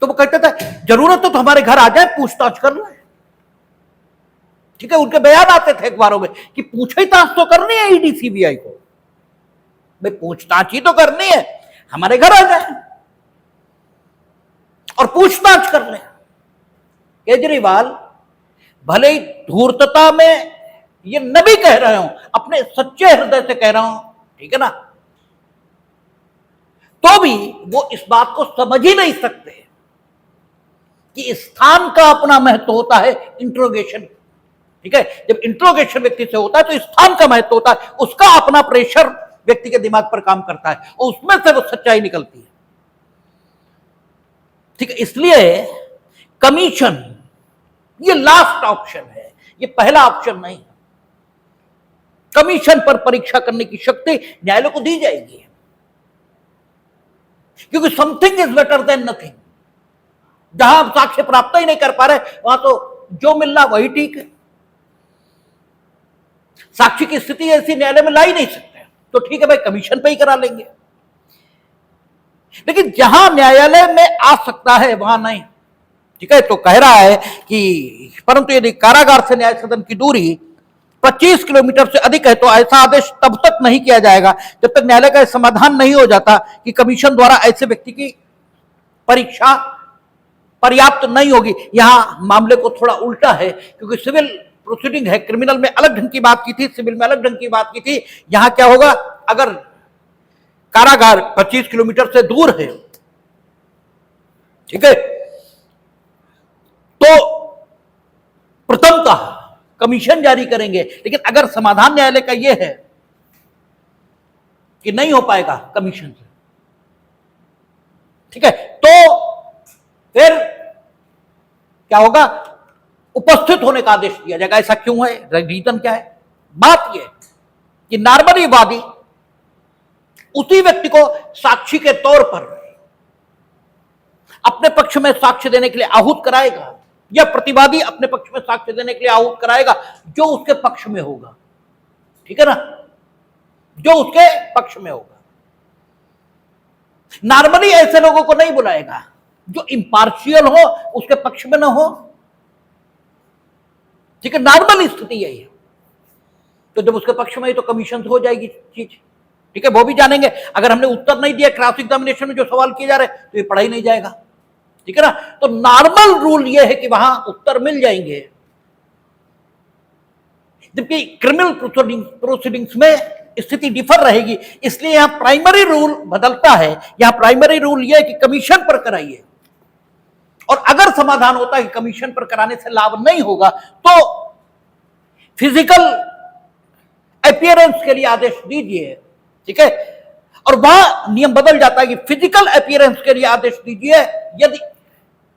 तो वो कहते थे जरूरत तो हमारे घर आ जाए, पूछताछ कर ले, ठीक है। उनके बयान आते थे अखबारों में कि पूछताछ तो करनी है ईडी सीबीआई को, भाई पूछताछ ही तो करनी है, हमारे घर आ जाए और पूछताछ कर ले। केजरीवाल भले ही धूर्तता में ये न भी कह रहे हो, अपने सच्चे हृदय से कह रहा हूं, ठीक है ना, तो भी वो इस बात को समझ ही नहीं सकते कि स्थान का अपना महत्व होता है, इंट्रोगेशन, ठीक है। जब इंट्रोगेशन व्यक्ति से होता है तो स्थान का महत्व होता है, उसका अपना प्रेशर व्यक्ति के दिमाग पर काम करता है और उसमें से वो सच्चाई निकलती है, ठीक है। इसलिए कमीशन ये लास्ट ऑप्शन है, ये पहला ऑप्शन नहीं है। कमीशन पर परीक्षा करने की शक्ति न्यायालय को दी जाएगी, क्योंकि something is better than nothing. जहां आप साक्ष्य प्राप्त ही नहीं कर पा रहे, वहां तो जो मिल रहा वही ठीक है। साक्षी की स्थिति ऐसी न्यायालय में ला ही नहीं सकते, तो ठीक है भाई कमीशन पे ही करा लेंगे। लेकिन जहां न्यायालय में आ सकता है वहां नहीं, ठीक है। तो कह रहा है कि परंतु यदि कारागार से न्याय सदन की दूरी 25 किलोमीटर से अधिक है तो ऐसा आदेश तब तक नहीं किया जाएगा जब तक न्यायालय का समाधान नहीं हो जाता कि कमीशन द्वारा ऐसे व्यक्ति की परीक्षा पर्याप्त नहीं होगी। यहां मामले को थोड़ा उल्टा है, क्योंकि सिविल प्रोसीडिंग है, क्रिमिनल में अलग ढंग की बात की थी, सिविल में अलग ढंग की बात की थी। यहां क्या होगा, अगर कारागार 25 किलोमीटर से दूर है, ठीक है, तो प्रथमतः कमीशन जारी करेंगे। लेकिन अगर समाधान न्यायालय का यह है कि नहीं हो पाएगा कमीशन से, ठीक है, तो फिर क्या होगा, उपस्थित होने का आदेश दिया जाएगा। ऐसा क्यों है, रीजन क्या है? बात यह कि नॉर्मली वादी उसी व्यक्ति को साक्षी के तौर पर अपने पक्ष में साक्ष्य देने के लिए आहूत कराएगा, या प्रतिवादी अपने पक्ष में साक्ष्य देने के लिए आहूत कराएगा जो उसके पक्ष में होगा, ठीक है ना, जो उसके पक्ष में होगा। नॉर्मली ऐसे लोगों को नहीं बुलाएगा जो इंपार्शियल हो, उसके पक्ष में ना हो, ठीक है। नॉर्मल स्थिति यही है। तो जब उसके पक्ष में ही तो कमीशन से हो जाएगी चीज, ठीक है। वो भी जानेंगे अगर हमने उत्तर नहीं दिया क्रॉस एग्जामिनेशन में जो सवाल किए जा रहे तो ये पढ़ा ही नहीं जाएगा, ठीक है ना। तो नॉर्मल रूल ये है कि वहां उत्तर मिल जाएंगे, जबकि क्रिमिनल प्रोसीडिंग्स में स्थिति डिफर रहेगी। इसलिए यहां प्राइमरी रूल बदलता है। यहां प्राइमरी रूल यह है कि कमीशन पर कराइए, और अगर समाधान होता है कि कमीशन पर कराने से लाभ नहीं होगा तो फिजिकल अपीयरेंस के लिए आदेश दीजिए, ठीक है। और वहां नियम बदल जाता है कि फिजिकल अपीयरेंस के लिए आदेश दीजिए, यदि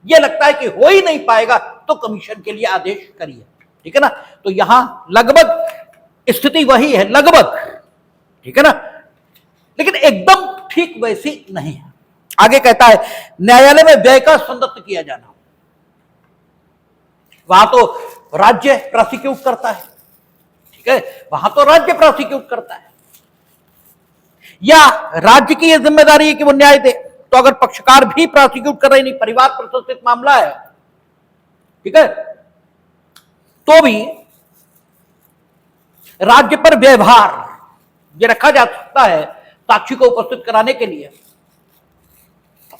यह लगता है कि हो ही नहीं पाएगा तो कमीशन के लिए आदेश करिए, ठीक है ना। तो यहां लगभग स्थिति वही है, लगभग, ठीक है ना, लेकिन एकदम ठीक वैसी नहीं है। आगे कहता है न्यायालय में व्यय का संदत्त किया जाना, वहां तो राज्य प्रोसिक्यूट करता है, ठीक है, वहां तो राज्य प्रोसिक्यूट करता है, या राज्य की यह जिम्मेदारी है कि वो न्याय दे। तो अगर पक्षकार भी प्रोसिक्यूट कर रहे नहीं, परिवार प्रतिष्ठित मामला है, ठीक है, तो भी राज्य पर व्यवहार ये रखा जा सकता है साक्षी को उपस्थित कराने के लिए,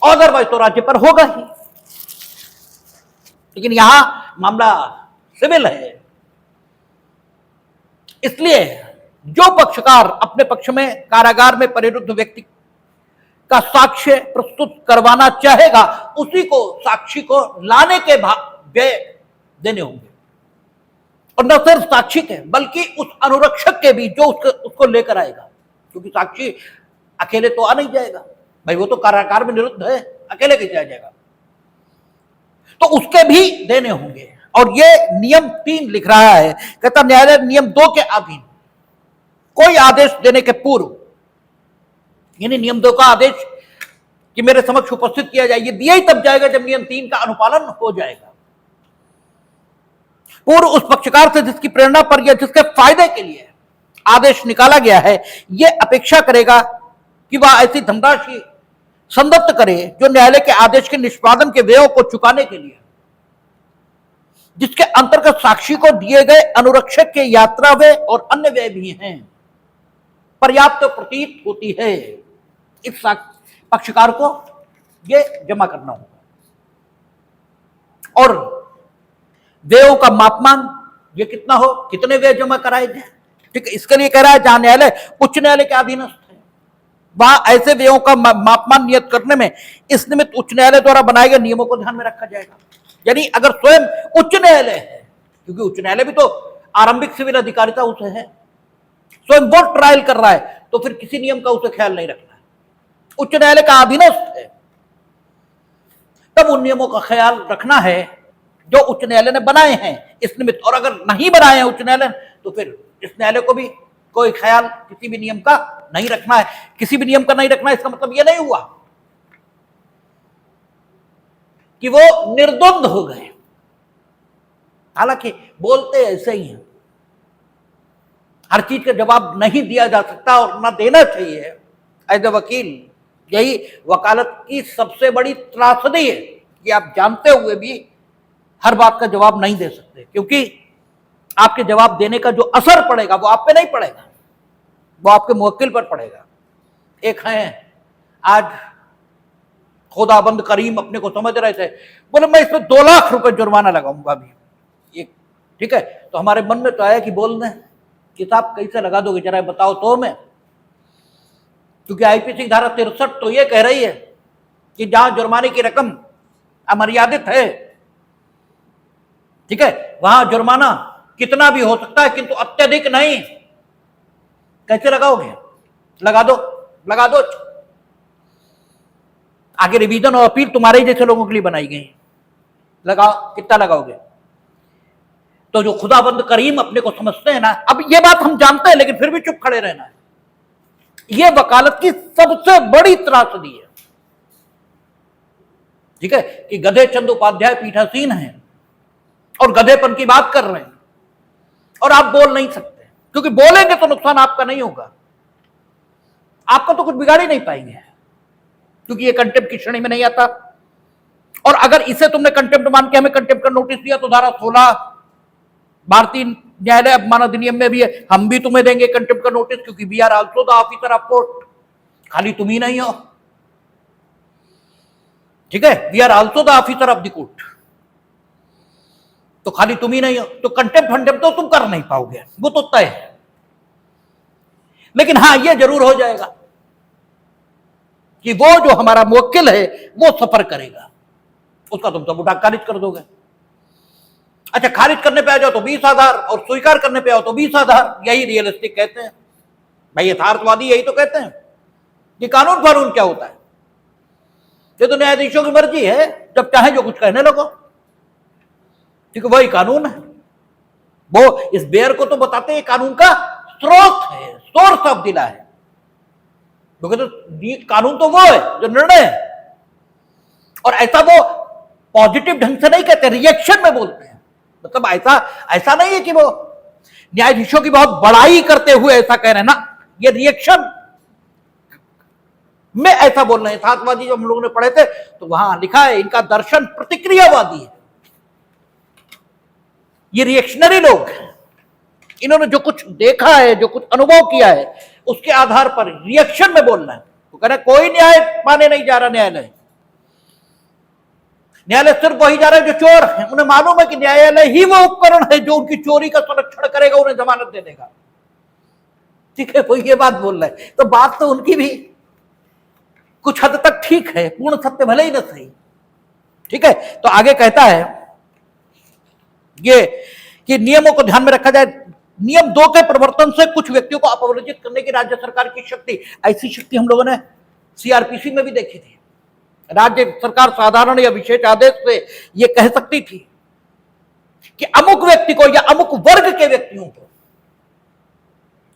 अदरवाइज तो राज्य पर होगा ही। लेकिन यहां मामला सिविल है, इसलिए जो पक्षकार अपने पक्ष में कारागार में परिरुद्ध व्यक्ति का साक्ष्य प्रस्तुत करवाना चाहेगा, उसी को साक्षी को लाने के व्यय देने होंगे। और न सिर्फ साक्षी के बल्कि उस अनुरक्षक के भी जो उसको लेकर आएगा, क्योंकि साक्षी अकेले तो आ नहीं जाएगा भाई, वो तो कारागार में निरुद्ध है, अकेले कैसे आ जाएगा, तो उसके भी देने होंगे। और ये नियम 3 लिख रहा है, कहता न्यायालय नियम 2 के अधीन कोई आदेश देने के पूर्व, यानी नियम 2 का आदेश कि मेरे समक्ष उपस्थित किया जाए, ये दिया ही तब जाएगा जब नियम 3 का अनुपालन हो जाएगा। पूर्व उस पक्षकार से जिसकी प्रेरणा पर या जिसके फायदे के लिए आदेश निकाला गया है, यह अपेक्षा करेगा कि वह ऐसी धनराशि संदत्त करे जो न्यायालय के आदेश के निष्पादन के व्ययों को चुकाने के लिए, जिसके अंतर्गत साक्षी को दिए गए अनुरक्षक के यात्रा व्यय और अन्य व्यय भी हैं, पर्याप्त प्रतीत होती है। इस पक्षकार को यह जमा करना होगा। और व्ययों का मापमान ये कितना हो, कितने व्यय जमा कराए जाए, ठीक है, इसके लिए कह रहा है जहां न्यायालय उच्च न्यायालय के अधीनस्थ है, वहां ऐसे व्ययों का मापमान नियत करने में इस निमित्त उच्च न्यायालय द्वारा बनाए गए नियमों को ध्यान में रखा जाएगा। यानी अगर स्वयं उच्च न्यायालय है, क्योंकि उच्च न्यायालय भी तो आरंभिक सिविल अधिकारिता उसे है, स्वयं वो ट्रायल कर रहा है, तो फिर किसी नियम का उसे ख्याल नहीं रखना है, उच्च न्यायालय का अधीनस्थ है, तब उन नियमों का ख्याल रखना है जो उच्च न्यायालय ने बनाए हैं इस निमित्त। और अगर नहीं बनाए हैं उच्च न्यायालय तो फिर इस न्यायालय को भी कोई ख्याल किसी भी नियम का नहीं रखना है। किसी भी नियम का नहीं रखना, इसका मतलब यह नहीं हुआ कि वो निर्द्वंद हो गए, हालांकि बोलते ऐसे ही हैं, हर चीज का जवाब नहीं दिया जा सकता और ना देना चाहिए। एज ए वकील यही वकालत की सबसे बड़ी त्रासदी है कि आप जानते हुए भी हर बात का जवाब नहीं दे सकते, क्योंकि आपके जवाब देने का जो असर पड़ेगा वो आप पे नहीं पड़ेगा, वो आपके मुवक्किल पर पड़ेगा। एक है आज खुदाबंद करीम अपने को समझ रहे थे, बोले मैं इसमें 2 लाख रुपए जुर्माना लगाऊंगा अभी, ये ठीक है। तो हमारे मन में तो आया कि बोलने कि साहब कैसे लगा दोगे जरा बताओ तो मैं, क्योंकि आईपीसी धारा 63 तो ये कह रही है कि जहां जुर्माने की रकम अमर्यादित है, ठीक है, वहां जुर्माना कितना भी हो सकता है किंतु अत्यधिक नहीं। कैसे लगाओगे, लगा दो, लगा दो। आगे रिवीजन और अपील तुम्हारे जैसे लोगों के लिए बनाई गई, लगाओ, कितना लगाओगे। तो जो खुदाबंद करीम अपने को समझते हैं ना, अब ये बात हम जानते हैं लेकिन फिर भी चुप खड़े रहना है, ये वकालत की सबसे बड़ी त्रासदी है, ठीक है, कि गधे चंद उपाध्याय पीठासीन हैं और गधेपन की बात कर रहे हैं और आप बोल नहीं सकते, क्योंकि बोलेंगे तो नुकसान आपका नहीं होगा, आपका तो कुछ बिगाड़ ही नहीं पाएंगे, क्योंकि ये कंटेम्प्ट की श्रेणी में नहीं आता। और अगर इसे तुमने कंटेम्प्ट मान के हमें कंटेम्प्ट का नोटिस दिया तो धारा 16 भारतीय न्यायालय अपमान अधिनियम में भी है, हम भी तुम्हें देंगे कंटेम्प्ट का नोटिस, क्योंकि we are also the officer of court, खाली तुम ही नहीं हो, ठीक है, we are also the officer of the court, तो खाली तुम ही नहीं हो, तो कंटेम्प्ट फंडेम्प्ट तो तुम कर नहीं पाओगे, वो तो तय है। लेकिन हां, यह जरूर हो जाएगा कि वो जो हमारा मुवक्किल है वो सफर करेगा, उसका तुम सब उठा खारिज कर दोगे। अच्छा, खारिज करने पे आ जाओ तो 20 आधार, और स्वीकार करने पे आओ तो 20 आधार। यही रियलिस्टिक कहते हैं भाई, यथार्थवादी यही तो कहते हैं कि कानून कानून क्या होता है। ये तो न्यायाधीशों की मर्जी है, जब चाहे जो कुछ कहने लगो, क्योंकि वही कानून है। वो इस बेयर को तो बताते हैं कानून का स्रोत है, सोर्स ऑफ द लॉ है, क्योंकि तो कानून तो वो है जो निर्णय है। और ऐसा वो पॉजिटिव ढंग से नहीं कहते, रिएक्शन में बोलते हैं। मतलब ऐसा नहीं है कि वो न्यायाधीशों की बहुत बड़ाई करते हुए ऐसा कह रहे हैं ना, ये रिएक्शन में ऐसा बोल रहे हैं। यथार्थवादी जो हम लोगों ने पढ़े थे तो वहां लिखा है इनका दर्शन प्रतिक्रियावादी है। ये रिएक्शनरी लोग हैं, इन्होंने जो कुछ देखा है, जो कुछ अनुभव किया है, उसके आधार पर रिएक्शन में बोलना है। तो कह रहे कोई न्याय माने नहीं जा रहा न्यायालय। न्यायालय सिर्फ वही जा रहा है जो चोर है। उन्हें मालूम है कि न्यायालय ही वो उपकरण है जो उनकी चोरी का संरक्षण करेगा, उन्हें जमानत दे देगा। ठीक है, वो ये बात बोल रहे हैं। तो बात तो उनकी भी कुछ हद तक ठीक है, पूर्ण सत्य भले ही न सही। ठीक है, तो आगे कहता है ये कि नियमों को ध्यान में रखा जाए। नियम 2 के प्रवर्तन से कुछ व्यक्तियों को अपवर्जित करने की राज्य सरकार की शक्ति, ऐसी शक्ति हम लोगों ने सीआरपीसी में भी देखी थी। राज्य सरकार साधारण या विशेष आदेश से यह कह सकती थी कि अमुक व्यक्ति को या अमुक वर्ग के व्यक्तियों को,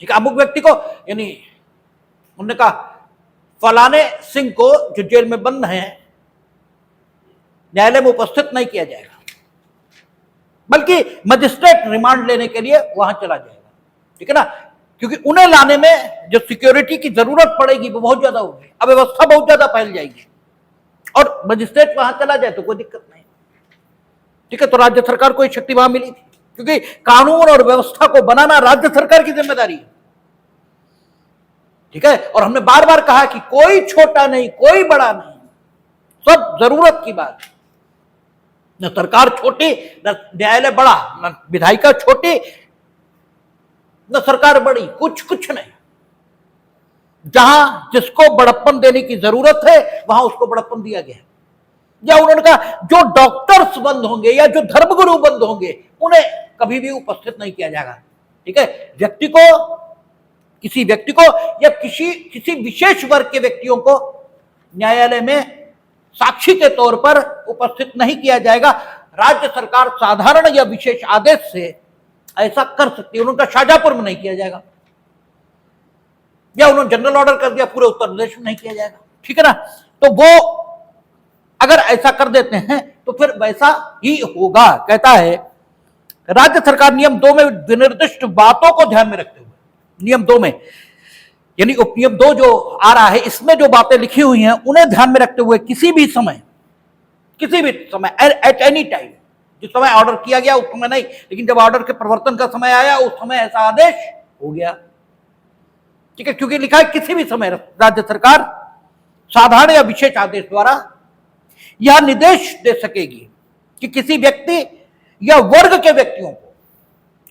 ठीक है, अमुक व्यक्ति को, यानी उन्होंने कहा फलाने सिंह को जो जेल में बंद हैं न्यायालय में उपस्थित नहीं किया जाएगा, बल्कि मजिस्ट्रेट रिमांड लेने के लिए वहां चला जाएगा। ठीक है ना, क्योंकि उन्हें लाने में जो सिक्योरिटी की जरूरत पड़ेगी वो बहुत ज्यादा होगी, अव्यवस्था बहुत ज्यादा फैल जाएगी, और मजिस्ट्रेट वहां चला जाए तो कोई दिक्कत नहीं। ठीक है, तो राज्य सरकार को एक शक्ति वहां मिली थी, क्योंकि कानून और व्यवस्था को बनाना राज्य सरकार की जिम्मेदारी है। ठीक है, और हमने बार बार कहा कि कोई छोटा नहीं, कोई बड़ा नहीं, सब जरूरत की बात है। न सरकार छोटी, न न्यायालय बड़ा, न विधायिका छोटी, न सरकार बड़ी, कुछ नहीं। जहां जिसको बड़प्पन देने की जरूरत है वहां उसको बड़प्पन दिया गया। या उन्होंने कहा जो डॉक्टर्स बंद होंगे या जो धर्मगुरु बंद होंगे उन्हें कभी भी उपस्थित नहीं किया जाएगा। ठीक है, किसी व्यक्ति को या किसी विशेष वर्ग के व्यक्तियों को न्यायालय में साक्षी के तौर पर उपस्थित नहीं किया जाएगा। राज्य सरकार साधारण या विशेष आदेश से ऐसा कर सकती है। उनका शाजापुर में नहीं किया जाएगा, या उन्होंने जनरल ऑर्डर कर दिया पूरे उत्तर प्रदेश में नहीं किया जाएगा। ठीक है ना, तो वो अगर ऐसा कर देते हैं तो फिर वैसा ही होगा। कहता है राज्य सरकार नियम 2 में विनिर्दिष्ट बातों को ध्यान में रखते हुए, नियम 2 में यानी उपनियम 2 जो आ रहा है इसमें जो बातें लिखी हुई हैं उन्हें ध्यान में रखते हुए किसी भी समय एट एनी टाइम, जिस समय ऑर्डर किया गया उस समय नहीं, लेकिन जब ऑर्डर के प्रवर्तन का समय आया उस समय ऐसा आदेश हो गया। ठीक है, क्योंकि लिखा है किसी भी समय राज्य सरकार साधारण या विशेष आदेश द्वारा यह निर्देश दे सकेगी कि किसी व्यक्ति या वर्ग के व्यक्तियों को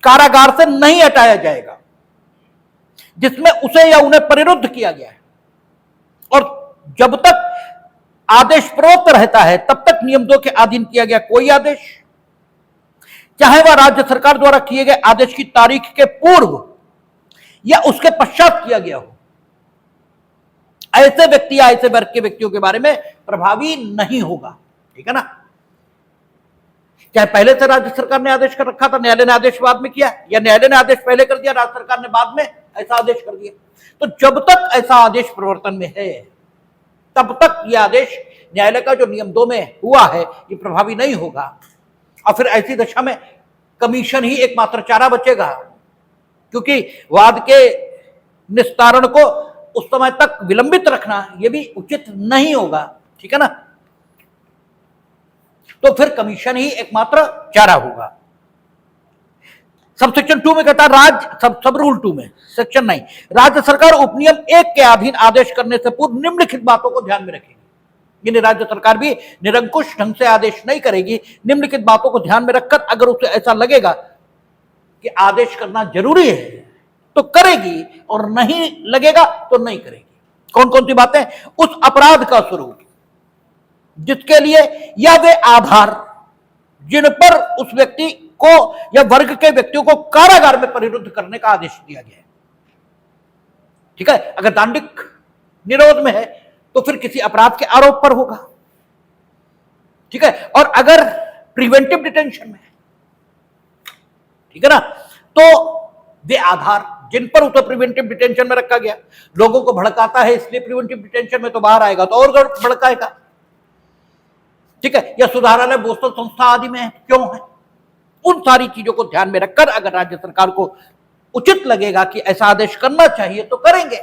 कारागार से नहीं हटाया जाएगा जिसमें उसे या उन्हें परिरुद्ध किया गया है, और जब तक आदेश प्रवृत्त रहता है तब तक नियम 2 के अधीन किया गया कोई आदेश, चाहे वह राज्य सरकार द्वारा किए गए आदेश की तारीख के पूर्व या उसके पश्चात किया गया हो, ऐसे व्यक्ति या ऐसे वर्ग के व्यक्तियों के बारे में प्रभावी नहीं होगा। ठीक है ना, चाहे पहले से राज्य सरकार ने आदेश कर रखा था, न्यायालय ने आदेश बाद में किया, या न्यायालय ने आदेश पहले कर दिया, राज्य सरकार ने बाद में ऐसा आदेश कर दिया, तो जब तक ऐसा आदेश प्रवर्तन में है तब तक यह आदेश न्यायालय का जो नियम 2 में हुआ है ये प्रभावी नहीं होगा। और फिर ऐसी दशा में कमीशन ही एकमात्र चारा बचेगा, क्योंकि वाद के निस्तारण को उस समय तक विलंबित रखना यह भी उचित नहीं होगा। ठीक है ना, तो फिर कमीशन ही एकमात्र चारा होगा। सब सेक्शन 2 में कहता है सब रूल 2 में सेक्शन 9, राज्य सरकार उपनियम 1 के अधीन आदेश करने से पूर्व निम्नलिखित बातों को ध्यान में रखेगी। यानी राज्य सरकार भी निरंकुश ढंग से आदेश नहीं करेगी, निम्नलिखित बातों को ध्यान में रखकर अगर उसे ऐसा लगेगा कि आदेश करना जरूरी है तो करेगी, और नहीं लगेगा तो नहीं करेगी। कौन कौन सी बातें? उस अपराध का स्वरूप जिसके लिए या वे आधार जिन पर उस व्यक्ति को या वर्ग के व्यक्तियों को कारागार में परिरुद्ध करने का आदेश दिया गया है। ठीक है, अगर दांडिक निरोध में है तो फिर किसी अपराध के आरोप पर होगा। ठीक है, और अगर प्रिवेंटिव डिटेंशन में है, ठीक है ना, तो वे आधार जिन पर उसे प्रिवेंटिव डिटेंशन में रखा गया, लोगों को भड़काता है इसलिए प्रिवेंटिव डिटेंशन में, तो बाहर आएगा तो और भड़काएगा। ठीक है, या सुधारालय बोस्टन संस्था आदि में है, क्यों है? उन सारी चीजों को ध्यान में रखकर अगर राज्य सरकार को उचित लगेगा कि ऐसा आदेश करना चाहिए तो करेंगे,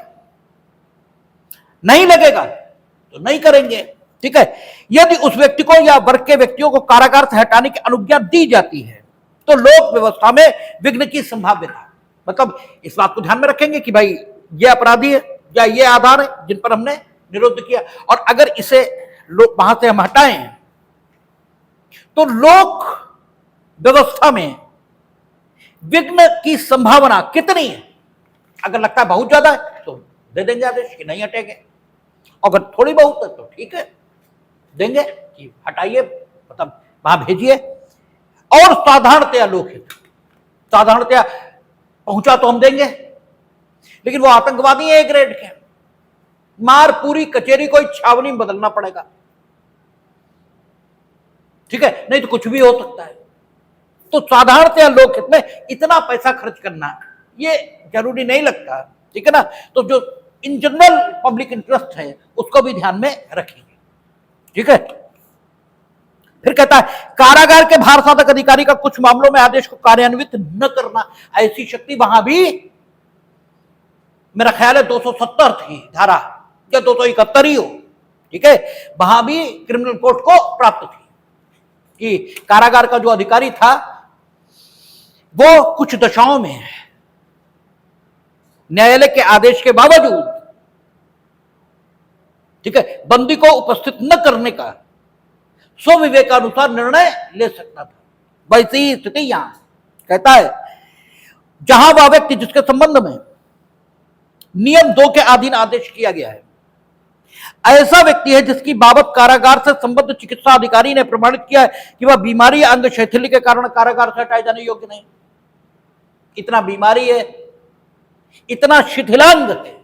नहीं लगेगा तो नहीं करेंगे। ठीक है, यदि उस व्यक्ति को या वर्ग के व्यक्तियों को कारागार से हटाने की अनुज्ञा दी जाती है तो लोक व्यवस्था में विघ्न की संभाव्यता, मतलब इस बात को ध्यान में रखेंगे कि भाई ये अपराधी है या ये आधार है जिन पर हमने निरुद्ध किया, और अगर इसे वहां से हम हटाएं तो लोक व्यवस्था में विघ्न की संभावना कितनी है? अगर लगता है बहुत ज्यादा है तो दे देंगे आदेश कि नहीं हटेंगे, अगर थोड़ी बहुत है तो ठीक है देंगे कि हटाइए, मतलब वहां भेजिए। और साधारणतया लोकहित, साधारणतया पहुंचा तो हम देंगे, लेकिन वो आतंकवादी है एक ग्रेड के, मार पूरी कचेरी को छावनी में बदलना पड़ेगा। ठीक है, नहीं तो कुछ भी हो सकता है। तो साधारणतया लोकहित में इतना पैसा खर्च करना ये जरूरी नहीं लगता। ठीक है ना, तो जो इन जनरल पब्लिक इंटरेस्ट है उसको भी ध्यान में रखेंगे। ठीक है, फिर कहता है कारागार के भार साधक अधिकारी का कुछ मामलों में आदेश को कार्यान्वित न करना, ऐसी शक्ति वहां भी मेरा ख्याल है 270 थी धारा या 271 ही हो। ठीक है, वहां भी क्रिमिनल कोर्ट को प्राप्त थी कि कारागार का जो अधिकारी था वो कुछ दशाओं में न्यायालय के आदेश के बावजूद, ठीक है, बंदी को उपस्थित न करने का स्वविवेकानुसार निर्णय ले सकता था। वैसी ही स्थिति यहां कहता है जहां वह व्यक्ति जिसके संबंध में नियम 2 के अधीन आदेश किया गया है ऐसा व्यक्ति है जिसकी बाबत कारागार से संबद्ध चिकित्सा अधिकारी ने प्रमाणित किया है कि वह बीमारी या अंग शैथिल्य के कारण कारागार से हटाए जाने योग्य नहीं। इतना बीमारी है, इतना शिथिलांग है,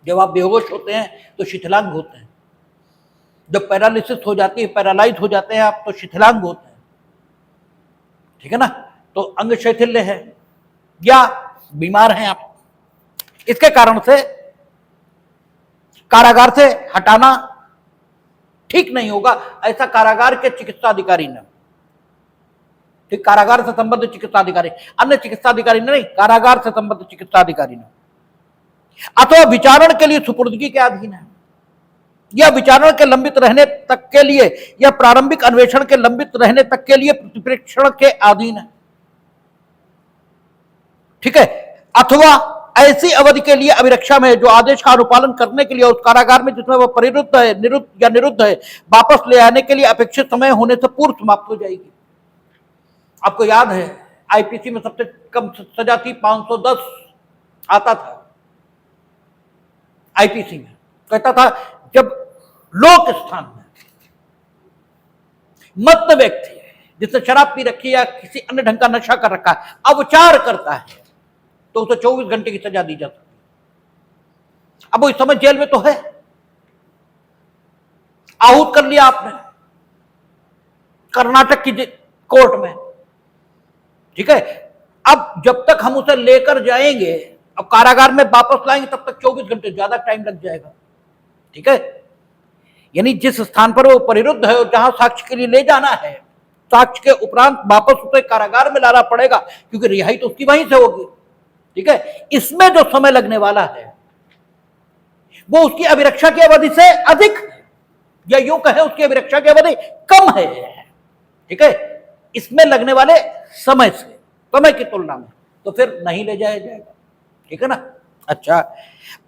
जब आप बेहोश होते हैं तो शिथिलांग होते हैं, जब पैरालिसिस हो जाती है, पैरालाइज हो जाते हैं आप तो शिथिलांग होते हैं। ठीक है ना, तो अंग शैथिल्य है या बीमार हैं आप, इसके कारण से कारागार से हटाना ठीक नहीं होगा, ऐसा कारागार के चिकित्सा अधिकारी ने, ठीक, कारागार से संबद्ध चिकित्सा अधिकारी, अन्य चिकित्सा अधिकारी नहीं, कारागार से संबद्ध चिकित्सा अधिकारी ने, अथवा विचारण के लिए सुपुर्दगी के अधीन है या विचारण के लंबित रहने तक के लिए या प्रारंभिक अन्वेषण के लंबित रहने तक के लिए प्रतिप्रेक्षण के अधीन है। ठीक है, अथवा ऐसी अवधि के लिए अभिरक्षा में जो आदेश का अनुपालन करने के लिए उस कारागार में जिसमें वह परिरुद्ध है, निरुद्ध है, वापस ले आने के लिए अपेक्षित समय होने से पूर्व समाप्त हो जाएगी। आपको याद है आईपीसी में सबसे कम सजा थी 510 आता था आईपीसी में, कहता था जब लोक स्थान में मत्त व्यक्ति जिसने शराब पी रखी या किसी अन्य ढंग का नशा कर रखा है अवचार करता है तो उसे 24 घंटे की सजा दी जा सकती। अब वो इस समय जेल में तो है, आहूत कर लिया आपने कर्नाटक की कोर्ट में। ठीक है, अब जब तक हम उसे लेकर जाएंगे अब कारागार में वापस लाएंगे तब तक 24 घंटे, ज्यादा टाइम लग जाएगा। ठीक है, यानी जिस स्थान पर वो परिरुद्ध है और जहां साक्ष्य के लिए ले जाना है, साक्ष्य के उपरांत वापस उसे कारागार में लाना पड़ेगा क्योंकि रिहाई तो उसकी वहीं से होगी। ठीक है, इसमें जो समय लगने वाला है वो उसकी अभिरक्षा की अवधि से अधिक है, या यूं कहें उसकी अभिरक्षा की अवधि कम है। ठीक है, इसमें लगने वाले समय से, समय की तुलना में, तो फिर नहीं ले जाया जाएगा। ठीक है ना। अच्छा,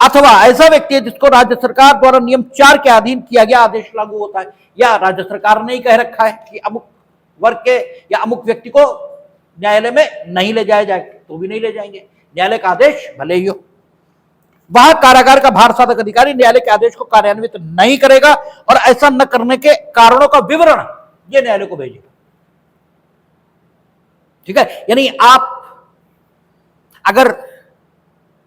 अथवा ऐसा व्यक्ति है जिसको राज्य सरकार द्वारा नियम 4 के अधीन किया गया आदेश लागू होता है, या राज्य सरकार ने ही कह रखा है कि अमुक वर्ग के या अमुक व्यक्ति को न्यायालय में नहीं ले जाया जाएगा, तो भी नहीं ले जाएंगे, न्यायालय का आदेश भले ही हो। वह कारागार का भार साधक अधिकारी न्यायालय के आदेश को कार्यान्वित नहीं करेगा और ऐसा न करने के कारणों का विवरण ये न्यायालय को भेजेगा। ठीक है, यानी आप अगर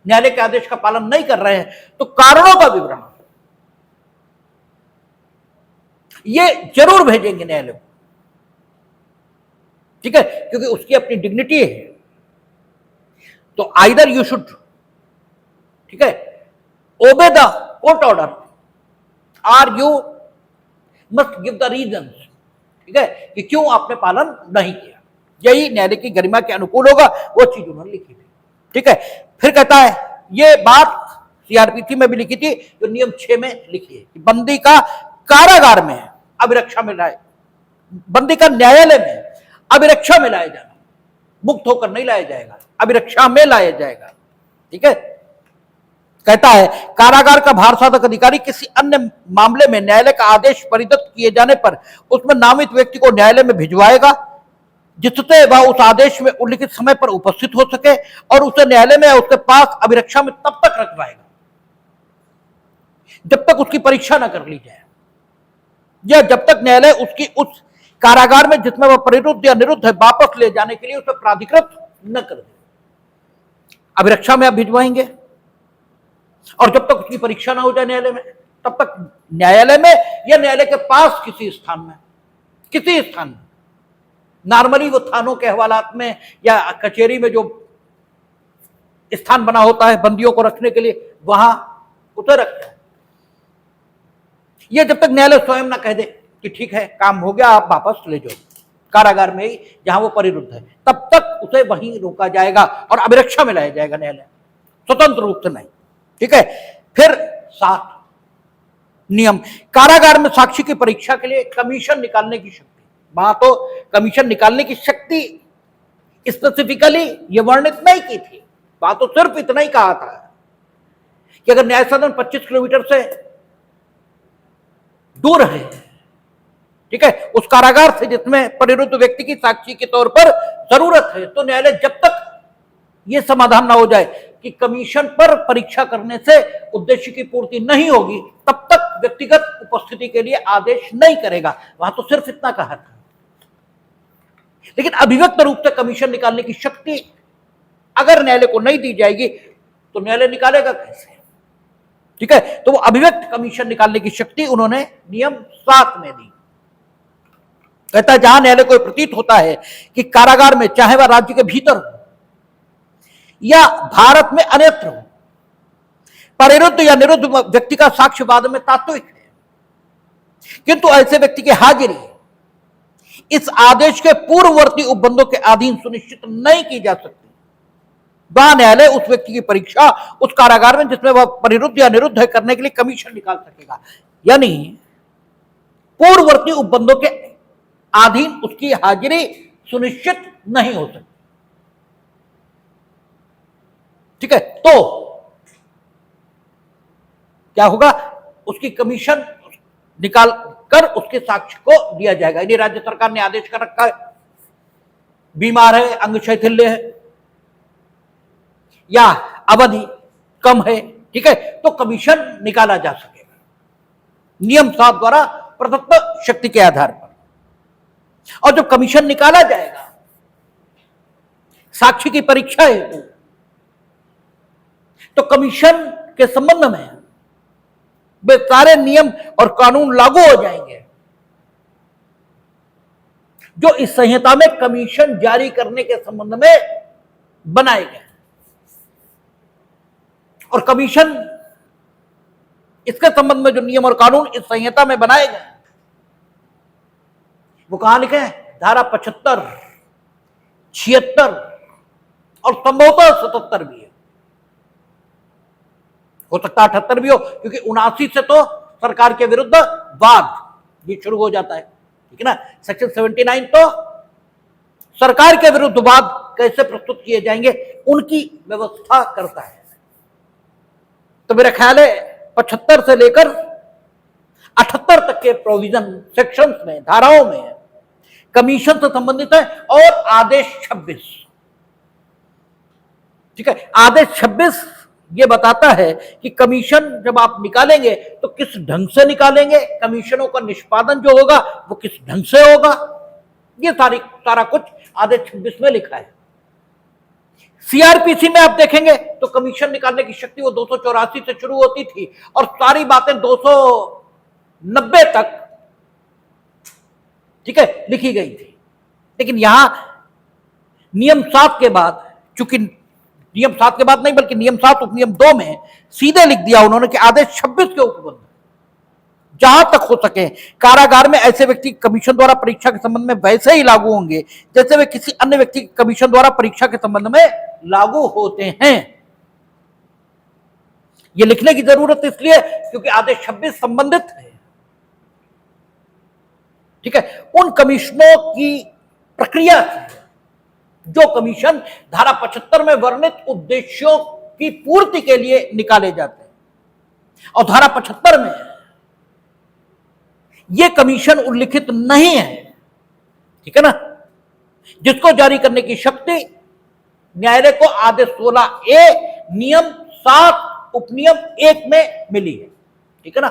न्यायालय के आदेश का पालन नहीं कर रहे हैं तो कारणों का विवरण ये जरूर भेजेंगे न्यायालय को, ठीक है, क्योंकि उसकी अपनी डिग्निटी है। तो आइदर यू शुड, ठीक है, ओबे द कोर्ट ऑर्डर और you must give the reasons, ठीक है, कि क्यों आपने पालन नहीं किया। यही न्यायालय की गरिमा के अनुकूल होगा, वो चीज उन्होंने लिखी थी, ठीक है। फिर कहता है ये बात सीआरपीसी में भी लिखी थी, जो नियम 6 में लिखी है कि बंदी का कारागार में अभिरक्षा में लाए, बंदी का न्यायालय में अभिरक्षा में लाया जाना, मुक्त होकर नहीं लाया जाएगा, अभिरक्षा में लाया जाएगा, ठीक है। कहता है कारागार का भारसाधक अधिकारी किसी अन्य मामले में न्यायालय का आदेश परिदत्त किए जाने पर उसमें नामित व्यक्ति को न्यायालय में भिजवाएगा, जिससे वह उस आदेश में उल्लिखित समय पर उपस्थित हो सके और उसे न्यायालय में उसके पास अभिरक्षा में तब तक रखवाएगा जब तक उसकी परीक्षा न कर ली जाए, या जब तक न्यायालय उसकी उस कारागार में जिसमें वह परिरुद्ध या निरुद्ध है वापस ले जाने के लिए उसे प्राधिकृत न कर दे। अभिरक्षा में आप भिजवाएंगे और जब तक उसकी परीक्षा ना हो जाए न्यायालय में, तब तक न्यायालय में या न्यायालय के पास किसी स्थान में, किसी स्थान में, नॉर्मली वो थानों के हवालात में या कचहरी में जो स्थान बना होता है बंदियों को रखने के लिए, वहां उसे रखते हैं। ये जब तक न्यायालय स्वयं ना कह दे कि ठीक है काम हो गया, आप वापस ले जाओ कारागार में ही जहां वो परिरुद्ध है, तब तक उसे वहीं रोका जाएगा और अभिरक्षा में लाया जाएगा न्यायालय, स्वतंत्र रूप से नहीं, ठीक है। फिर 7 नियम, कारागार में साक्षी की परीक्षा के लिए कमीशन निकालने की शक्ति। वहां तो कमीशन निकालने की शक्ति स्पेसिफिकली ये वर्णित नहीं की थी, वहां तो सिर्फ इतना ही कहा था कि अगर न्याय सदन 25 किलोमीटर से दूर है, ठीक है, उस कारागार से जिसमें परिरुद्ध व्यक्ति की साक्षी के तौर पर जरूरत है, तो न्यायालय जब तक यह समाधान ना हो जाए कि कमीशन पर परीक्षा करने से उद्देश्य की पूर्ति नहीं होगी, तब तक व्यक्तिगत उपस्थिति के लिए आदेश नहीं करेगा। वहां तो सिर्फ इतना कहा था, लेकिन अभिव्यक्त रूप से कमीशन निकालने की शक्ति अगर न्यायालय को नहीं दी जाएगी तो न्यायालय निकालेगा कैसे, ठीक है। तो वो अभिव्यक्त कमीशन निकालने की शक्ति उन्होंने नियम 7 में दी। कहता है जहां न्यायालय को प्रतीत होता है कि कारागार में चाहे वह राज्य के भीतर हो या भारत में अन्यत्र हो, परिरुद्ध या निरुद्ध व्यक्ति का साक्ष्यवाद में तात्विक है, किंतु ऐसे व्यक्ति की हाजिरी इस आदेश के पूर्ववर्ती उपबंधों के अधीन सुनिश्चित नहीं की जा सकती, वहां न्यायालय उस व्यक्ति की परीक्षा उस कारागार में जिसमें वह परिरुद्ध या निरुद्ध है करने के लिए कमीशन निकाल सकेगा। यानी पूर्ववर्ती उपबंधों के अधीन उसकी हाजिरी सुनिश्चित नहीं हो सकती, ठीक है। तो क्या होगा, उसकी कमीशन निकाल कर उसके साक्ष्य को दिया जाएगा। यदि राज्य सरकार ने आदेश कर रखा है, बीमार है, अंग शैथिल्य है या अवधि कम है, ठीक है, तो कमीशन निकाला जा सकेगा नियम 7 द्वारा प्रदत्त शक्ति के आधार पर। और जब कमीशन निकाला जाएगा साक्षी की परीक्षा है, तो कमीशन के संबंध में वे सारे नियम और कानून लागू हो जाएंगे जो इस संहिता में कमीशन जारी करने के संबंध में बनाए गए। और कमीशन इसके संबंध में जो नियम और कानून इस संहिता में बनाए गए वो कहां लिखे हैं, धारा 75, 76 और संभवतः 77 भी है, हो सकता है 78 भी हो, क्योंकि 79 से तो सरकार के विरुद्ध वाद ये शुरू हो जाता है, ठीक है ना। सेक्शन 79 तो सरकार के विरुद्ध वाद कैसे प्रस्तुत किए जाएंगे उनकी व्यवस्था करता है। तो मेरा ख्याल है 75 से लेकर 78 तक के प्रोविजन सेक्शंस में, धाराओं में कमीशन से संबंधित है। और आदेश 26, ठीक है, आदेश 26 ये बताता है कि कमीशन जब आप निकालेंगे तो किस ढंग से निकालेंगे, कमीशनों का निष्पादन जो होगा वो किस ढंग से होगा, ये सारा कुछ आदेश 26 में लिखा है। सीआरपीसी में आप देखेंगे तो कमीशन निकालने की शक्ति वो 284 से शुरू होती थी और सारी बातें 290 तक, ठीक है, लिखी गई थी। लेकिन यहां नियम 7 के बाद, चूंकि नियम 7 के बाद नहीं बल्कि नियम 7 उपनियम 2 में सीधे लिख दिया उन्होंने कि आदेश 26 के उपबंध जहां तक हो सके कारागार में ऐसे व्यक्ति कमीशन द्वारा परीक्षा के संबंध में वैसे ही लागू होंगे जैसे वे किसी अन्य व्यक्ति कमीशन द्वारा परीक्षा के संबंध में लागू होते हैं। यह लिखने की जरूरत इसलिए क्योंकि आदेश 26 संबंधित है, ठीक है, उन कमीशनों की प्रक्रिया से जो कमीशन धारा 75 में वर्णित उद्देश्यों की पूर्ति के लिए निकाले जाते हैं। और धारा 75 में यह कमीशन उल्लिखित नहीं है, ठीक है ना, जिसको जारी करने की शक्ति न्यायालय को आदेश 16A नियम 7 उपनियम 1 में मिली है, ठीक है ना,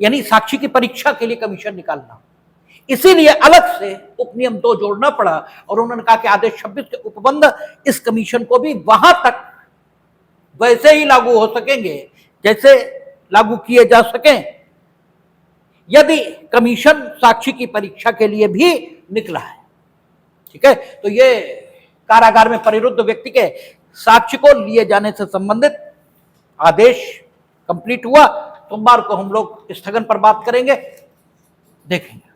यानी साक्षी की परीक्षा के लिए कमीशन निकालना। इसीलिए अलग से उपनियम 2 जोड़ना पड़ा और उन्होंने कहा कि आदेश 26 के उपबंध इस कमीशन को भी वहां तक वैसे ही लागू हो सकेंगे जैसे लागू किए जा सकें यदि कमीशन साक्षी की परीक्षा के लिए भी निकला है, ठीक है। तो ये कारागार में परिरुद्ध व्यक्ति के साक्ष्य को लिए जाने से संबंधित आदेश कंप्लीट हुआ। सोमवार को हम लोग स्थगन पर बात करेंगे, देखेंगे।